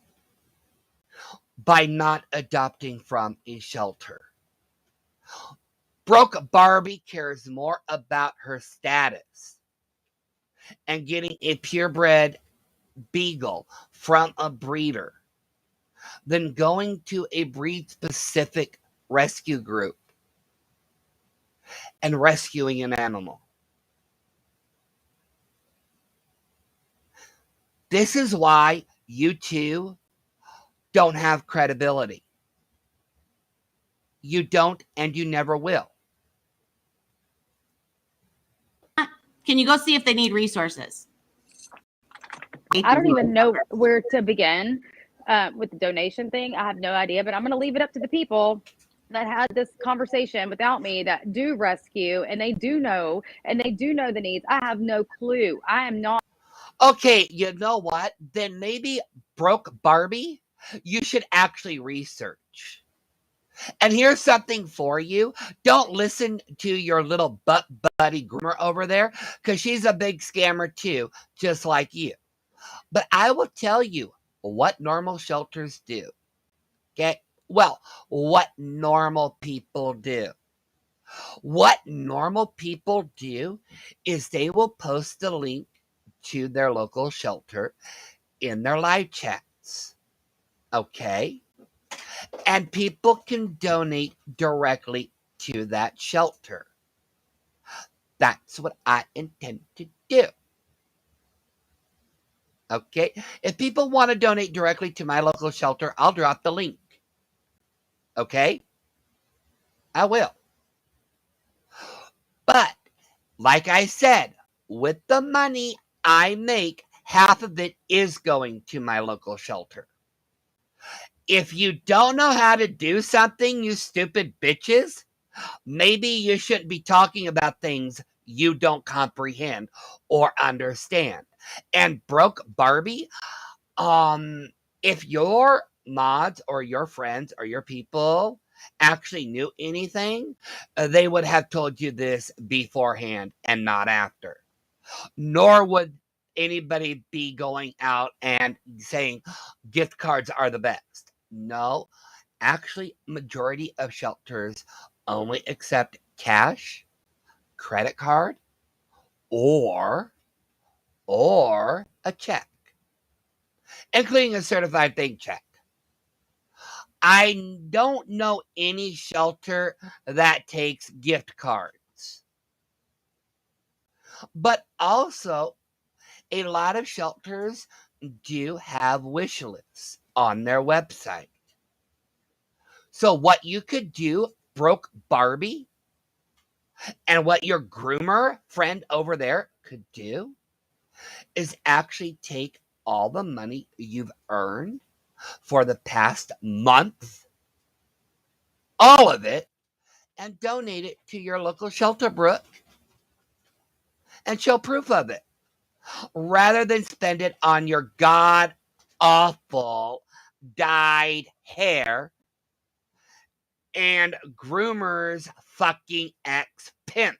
by not adopting from a shelter. Broke Barbie cares more about her status and getting a purebred beagle from a breeder than going to a breed-specific rescue group and rescuing an animal. This is why you two don't have credibility. You don't, and you never will.
Can you go see if they need resources?
I don't even know where to begin with the donation thing. I have no idea, but I'm going to leave it up to the people that had this conversation without me that do rescue, and they do know the needs. I have no clue. I am not.
Okay, you know what? Then maybe Broke Barbie, you should actually research. And here's something for you. Don't listen to your little butt buddy Groomer over there, because she's a big scammer too, just like you. But I will tell you what normal shelters do. Okay? Well, what normal people do. What normal people do is they will post a link to their local shelter in their live chats. Okay? And people can donate directly to that shelter. That's what I intend to do. Okay? If people want to donate directly to my local shelter, I'll drop the link. Okay? I will. But, like I said, with the money I make, half of it is going to my local shelter. If you don't know how to do something, you stupid bitches, maybe you shouldn't be talking about things you don't comprehend or understand. And Broke Barbie, if your mods or your friends or your people actually knew anything, they would have told you this beforehand and not after. Nor would anybody be going out and saying gift cards are the best. No, actually, majority of shelters only accept cash, credit card, or a check, including a certified bank check. I don't know any shelter that takes gift cards. But also, a lot of shelters do have wish lists on their website. So what you could do, Broke Barbie, and what your groomer friend over there could do is actually take all the money you've earned for the past month, all of it, and donate it to your local shelter, Brooke, and show proof of it, rather than spend it on your god-awful dyed hair and groomer's fucking ex-pimp.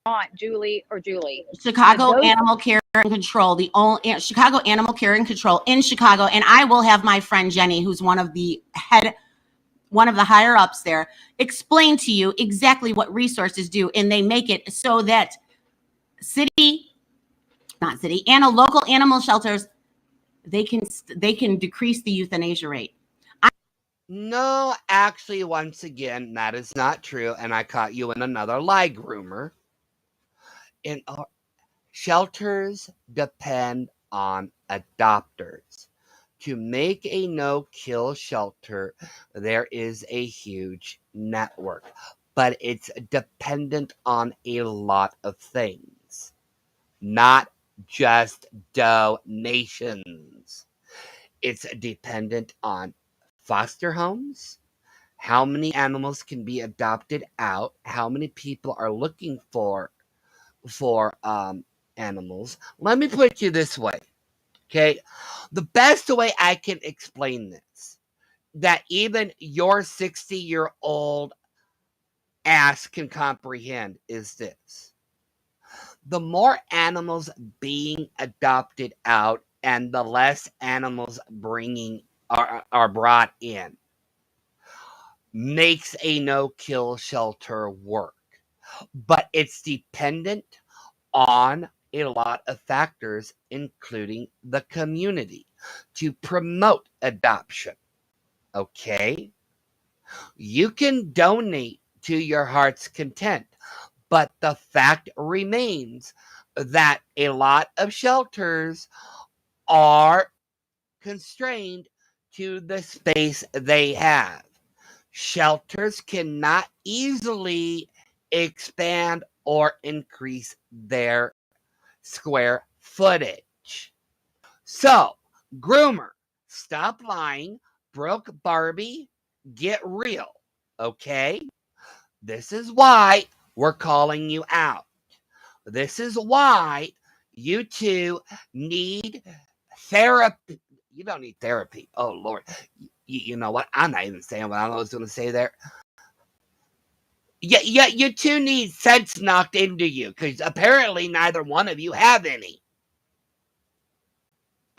Not Julie or Julie.
Chicago Animal Care and Control, the only Chicago Animal Care and Control in Chicago, and I will have my friend Jenny, who's one of the higher ups there, explain to you exactly what resources do, and they make it so that and local animal shelters, they can decrease the euthanasia rate.
No, actually, once again, that is not true, and I caught you in another lie, Groomer. Shelters depend on adopters. To make a no-kill shelter, there is a huge network, but it's dependent on a lot of things, not just donations. It's dependent on foster homes, how many animals can be adopted out, how many people are looking for animals. Let me put it to you this way, okay? The best way I can explain this, that even your 60-year-old ass can comprehend, is this. The more animals being adopted out and the less animals are brought in makes a no-kill shelter work. but it's dependent on a lot of factors, including the community, to promote adoption. Okay? You can donate to your heart's content, but the fact remains that a lot of shelters are constrained to the space they have. Shelters cannot easily expand or increase their square footage. So, Groomer, stop lying. Broke Barbie, get real. Okay? This is why we're calling you out. This is why you two need therapy. You don't need therapy. Oh, Lord. You know what? I'm not even saying what I was going to say there. Yeah, you two need sense knocked into you because apparently neither one of you have any.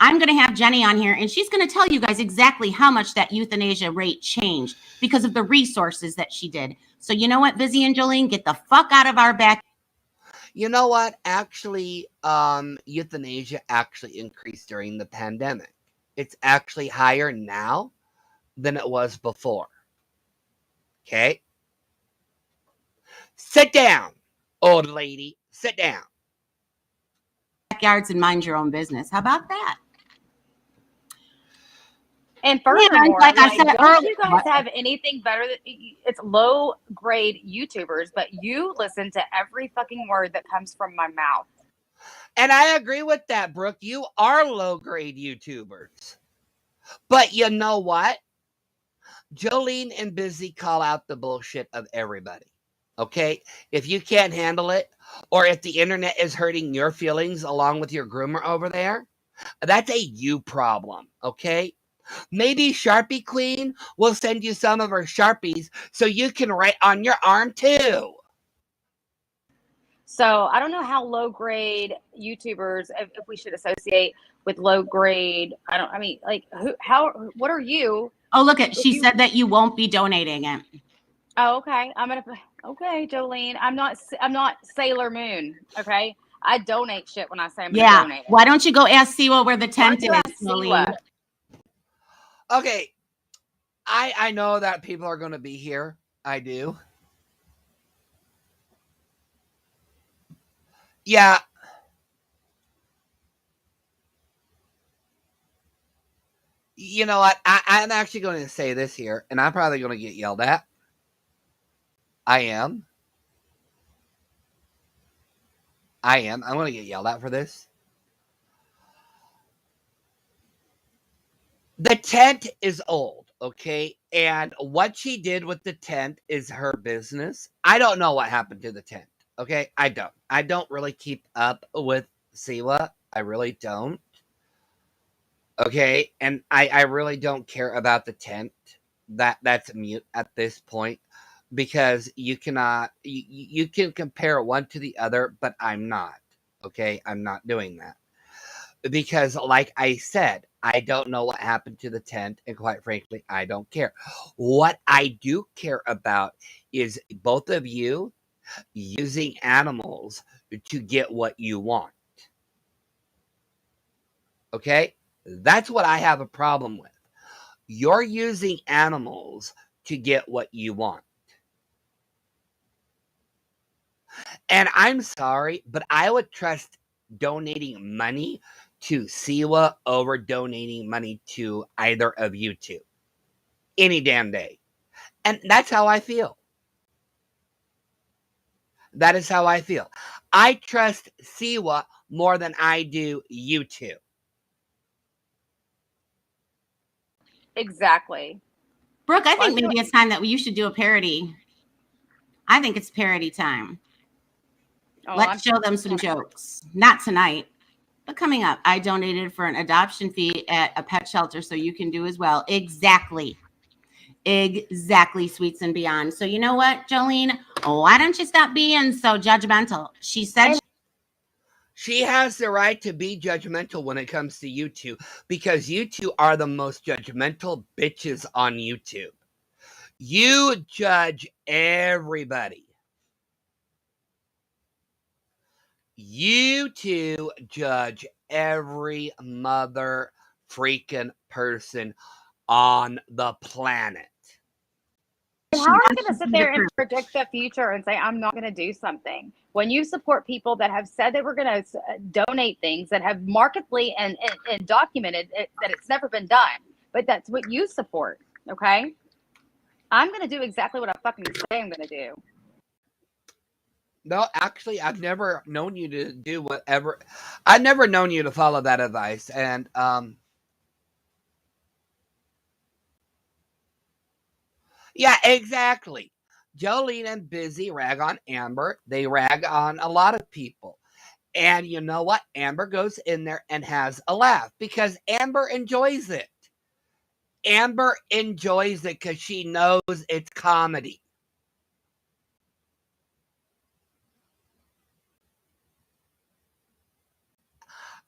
I'm going to have Jenny on here, and she's going to tell you guys exactly how much that euthanasia rate changed because of the resources that she did. So you know what, Busy and Jolene, get the fuck out of our back.
You know what? Actually, euthanasia actually increased during the pandemic. It's actually higher now than it was before. Okay? Sit down, old lady. Sit down.
Backyards and mind your own business. How about that?
And furthermore,
like I said
don't
earlier,
you guys have anything better? It's low grade YouTubers, but you listen to every fucking word that comes from my mouth.
And I agree with that, Brooke. You are low grade YouTubers. But you know what? Jolene and Busy call out the bullshit of everybody. Okay? If you can't handle it, or if the internet is hurting your feelings along with your groomer over there, that's a you problem. Okay? Maybe Sharpie Queen will send you some of her Sharpies so you can write on your arm too.
So I don't know how low grade YouTubers, if we should associate with low grade. What are you?
Oh, look at, she said that you won't be donating it.
Oh, okay. Okay, Jolene. I'm not Sailor Moon. Okay. I donate shit when I say I'm going to donate it.
Why don't you go ask Siwa where the tent is, Jolene?
Okay. I know that people are going to be here. I do. Yeah. You know what? I'm actually going to say this here, and I'm probably going to get yelled at. I am. I'm going to get yelled at for this. The tent is old, okay? And what she did with the tent is her business. I don't know what happened to the tent, okay? I don't. I don't really keep up with Siwa. I really don't. Okay? And I really don't care about the tent. That's mute at this point because you cannot, you can compare one to the other, but I'm not, okay? I'm not doing that. Because, like I said, I don't know what happened to the tent, and quite frankly, I don't care. What I do care about is both of you using animals to get what you want. Okay? That's what I have a problem with. You're using animals to get what you want. And I'm sorry, but I would trust donating money to Siwa over donating money to either of you two. Any damn day. And that's how I feel. That is how I feel. I trust Siwa more than I do you two.
Exactly.
Brooke, I think maybe it's time that you should do a parody. I think it's parody time. Let's show them some jokes. Not tonight, but coming up. I donated for an adoption fee at a pet shelter, so you can do as well. Exactly, Sweets and Beyond. So you know what, Jolene? Why don't you stop being so judgmental? She said
she has the right to be judgmental when it comes to you two, because you two are the most judgmental bitches on YouTube. You judge everybody. You two judge every mother freaking person on the planet.
How are you going to sit there and predict the future and say, I'm not going to do something? When you support people that have said they were going to donate things, that have markedly and documented it, that it's never been done, but that's what you support, okay? I'm going to do exactly what I fucking say I'm going to do.
No, actually, I've never known you to do whatever. I've never known you to follow that advice. And, yeah, exactly. Jolene and Busy rag on Amber. They rag on a lot of people. And you know what? Amber goes in there and has a laugh because Amber enjoys it. Amber enjoys it because she knows it's comedy.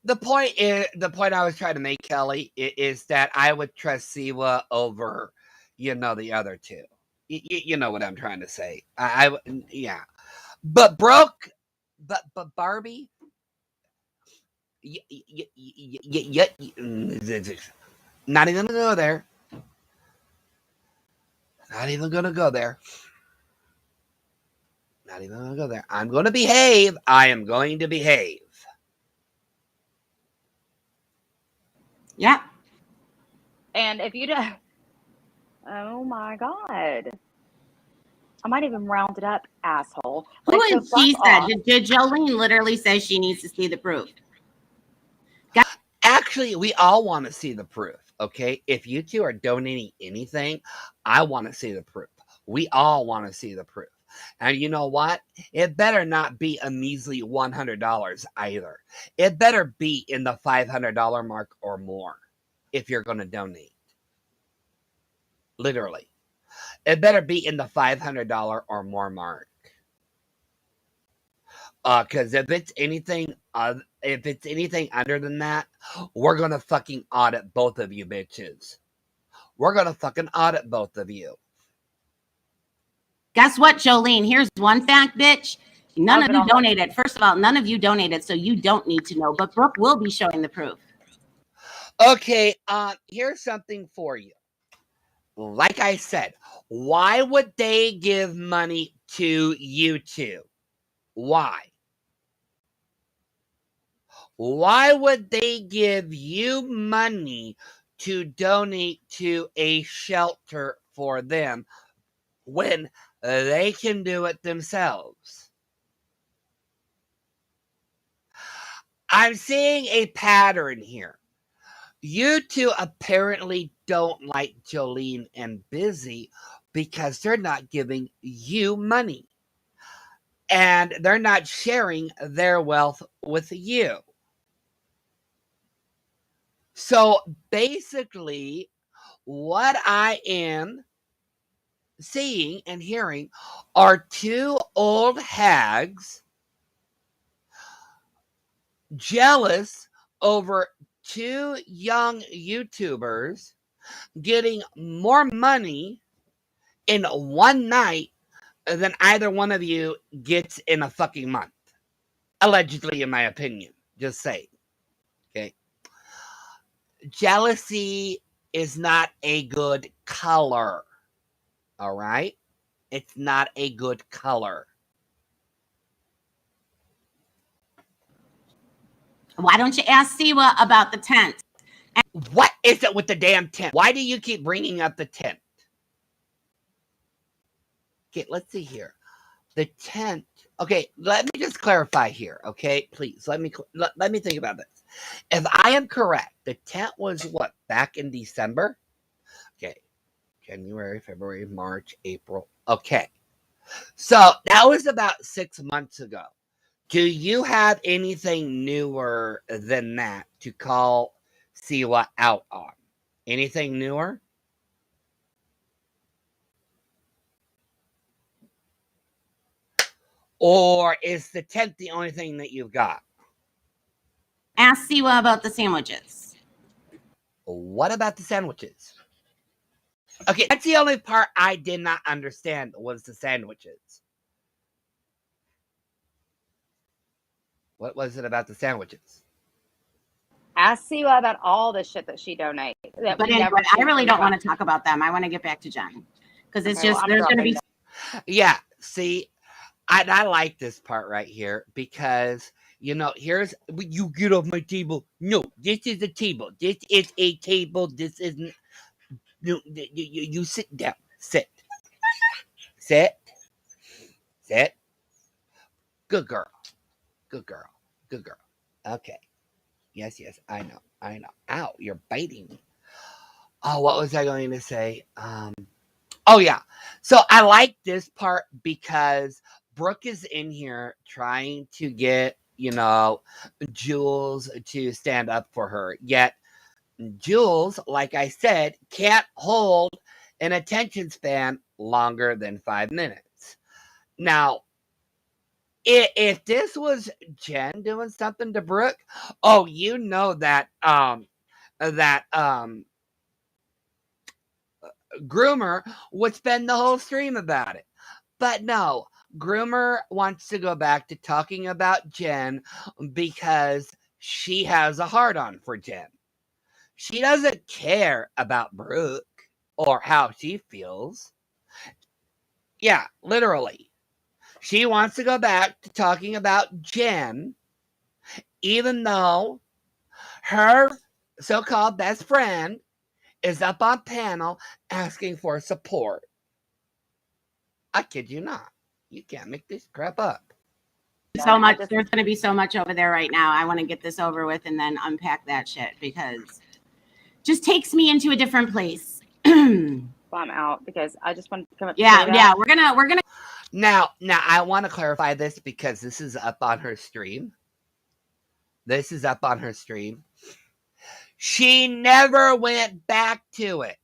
The point I was trying to make, Kelly, is that I would trust Siwa over, the other two. You know what I'm trying to say. Yeah. But Barbie, not even gonna go there. Not even gonna go there. Not even gonna go there. I'm gonna behave. I am going to behave.
Yeah.
And if you don't, oh my God. I might even round it up, asshole.
Who
Like,
is she said? Did Jolene literally say she needs to see the proof?
Actually, we all want to see the proof, okay? If you two are donating anything, I want to see the proof. We all want to see the proof. And you know what? It better not be a measly $100 either. It better be in the $500 mark or more if you're going to donate. Literally. It better be in the $500 or more mark. Because if it's anything under than that, we're gonna fucking audit both of you bitches. We're gonna fucking audit both of you.
Guess what, Jolene? Here's one fact, bitch. None of you donated. First of all, none of you donated, so you don't need to know. But Brooke will be showing the proof.
Okay, here's something for you. Like I said, why would they give money to you two? Why? Why would they give you money to donate to a shelter for them when they can do it themselves? I'm seeing a pattern here. You two apparently don't like Jolene and Busy because they're not giving you money. And they're not sharing their wealth with you. So basically, what I am seeing and hearing are two old hags jealous over two young YouTubers getting more money in one night than either one of you gets in a fucking month. Allegedly, in my opinion. Just saying. Okay. Jealousy is not a good color. All right? It's not a good color.
Why don't you ask Siwa about the tent?
What is it with the damn tent? Why do you keep bringing up the tent? Okay, let's see here. The tent. Okay, let me just clarify here. Okay, please let me think about this. If I am correct, the tent was what, back in December? Okay, January, February, March, April. Okay, so that was about 6 months ago. Do you have anything newer than that to call Siwa out on? Anything newer? Or is the tent the only thing that you've got?
Ask Siwa about the sandwiches.
What about the sandwiches? Okay, that's the only part I did not understand was the sandwiches. What was it about the sandwiches?
Ask Siwa about all the shit that she donates.
But anyway, I really don't want to talk about them. I want to get back to Jen because it's just there's going to be.
Yeah. See, I like this part right here because here's you get off my table. No, this is a table. This is a table. This isn't. No, you sit down. Sit. Good girl. Good girl. Good girl. Okay. Yes. I know. Ow, you're biting me. Oh, what was I going to say? Oh yeah. So I like this part because Brooke is in here trying to get, Jules to stand up for her. Yet Jules, like I said, can't hold an attention span longer than 5 minutes. Now, if this was Jen doing something to Brooke, oh, that Groomer would spend the whole stream about it. But no, Groomer wants to go back to talking about Jen because she has a hard-on for Jen. She doesn't care about Brooke or how she feels. Yeah, literally. She wants to go back to talking about Jen, even though her so-called best friend is up on panel asking for support. I kid you not. You can't make this crap up.
So much. There's going to be so much over there right now. I want to get this over with and then unpack that shit because it just takes me into a different place.
I'm out because I just want to come up.
Yeah. We're gonna.
Now I want to clarify this because this is up on her stream. She never went back to it.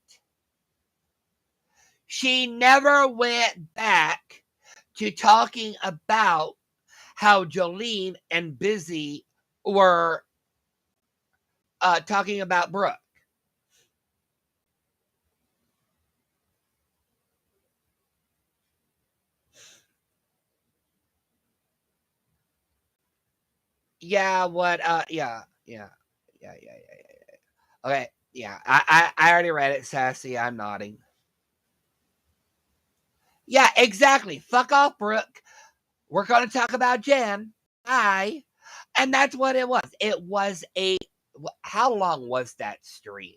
She never went back to talking about how Jolene and Busy were talking about Brooke. Yeah, what? Yeah. Okay, yeah, I already read it, Sassy. I'm nodding. Yeah, exactly. Fuck off, Brooke. We're going to talk about Jen. Bye. And that's what it was. It was how long was that stream?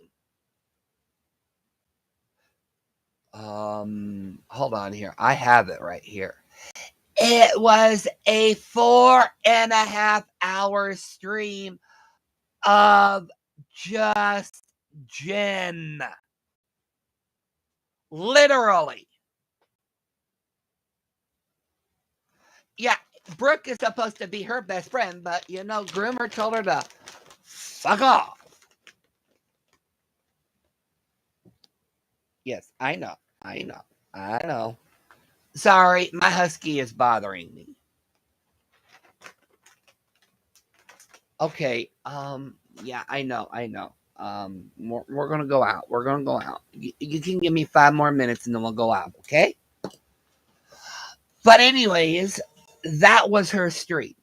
Hold on here. I have it right here. It was a 4.5 hour stream of just Jen. Literally. Yeah, Brooke is supposed to be her best friend, but Groomer told her to fuck off. Yes, I know. Sorry, my husky is bothering me. Okay, yeah, I know. We're gonna go out. You can give me 5 more minutes and then we'll go out, okay? But anyways, that was her stream,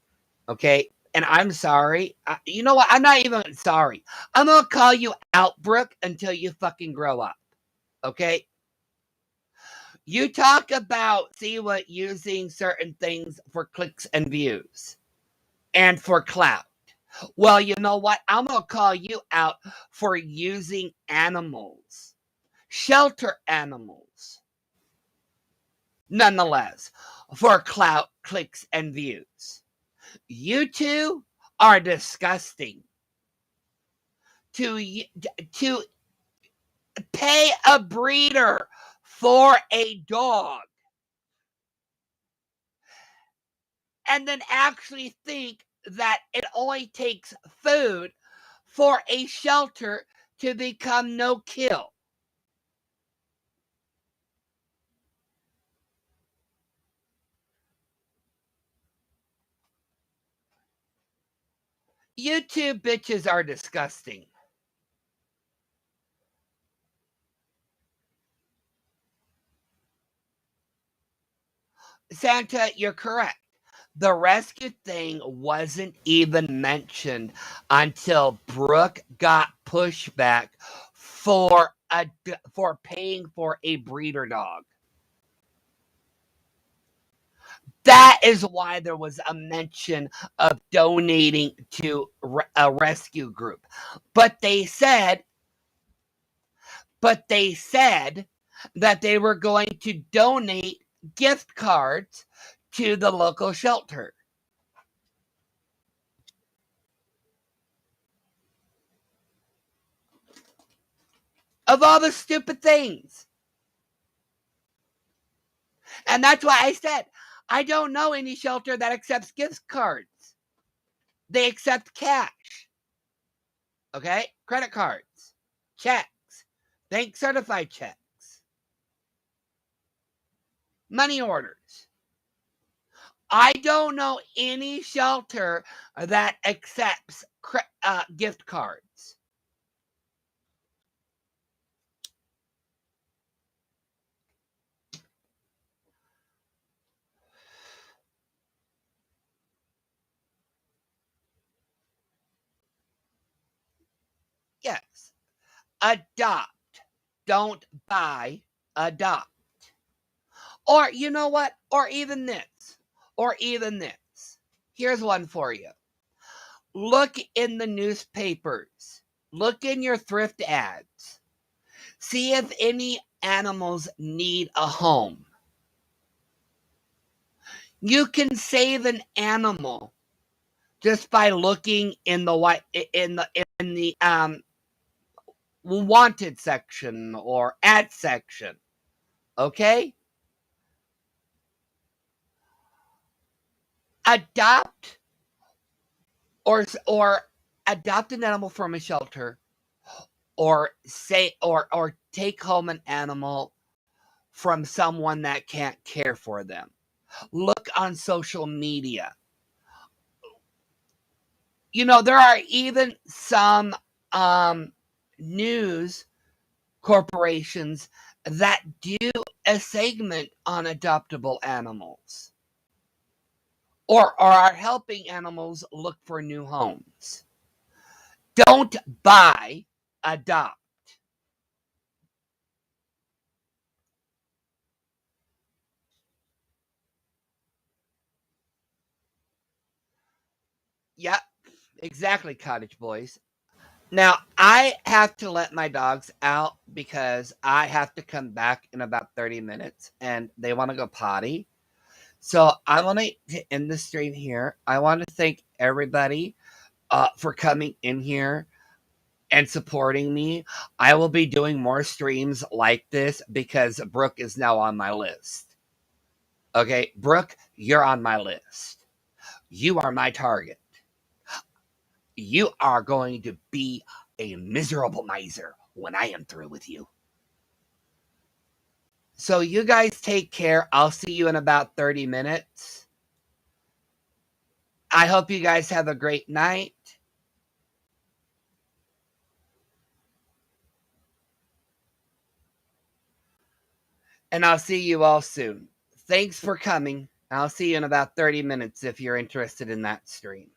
okay? And I'm sorry. You know what? I'm not even sorry. I'm gonna call you out, Brooke, until you fucking grow up, okay? You talk about using certain things for clicks and views and for clout. Well, you know what? I'm going to call you out for using animals, shelter animals, nonetheless, for clout, clicks, and views. You two are disgusting. To pay a breeder for a dog and then actually think that it only takes food for a shelter to become no kill. You two bitches are disgusting. Santa, you're correct. The rescue thing wasn't even mentioned until Brooke got pushback for paying for a breeder dog. That is why there was a mention of donating to a rescue group. But they said that they were going to donate gift cards to the local shelter. Of all the stupid things. And that's why I said, I don't know any shelter that accepts gift cards. They accept cash. Okay? Credit cards. Checks. Bank certified checks. Money orders. I don't know any shelter that accepts gift cards. Yes. Adopt. Don't buy. Adopt. Or you know what? Or even this. Here's one for you. Look in the newspapers. Look in your thrift ads. See if any animals need a home. You can save an animal just by looking in the wanted section or ad section. Okay? Adopt or adopt an animal from a shelter, or take home an animal from someone that can't care for them. Look on social media. You know, there are even some news corporations that do a segment on adoptable animals, or are helping animals look for new homes. Don't buy, adopt. Yep, exactly, Cottage Boys. Now, I have to let my dogs out because I have to come back in about 30 minutes and they want to go potty. So I want to end the stream here. I want to thank everybody for coming in here and supporting me. I will be doing more streams like this because Brooke is now on my list. Okay, Brooke, you're on my list. You are my target. You are going to be a miserable miser when I am through with you. So you guys take care. I'll see you in about 30 minutes. I hope you guys have a great night. And I'll see you all soon. Thanks for coming. I'll see you in about 30 minutes if you're interested in that stream.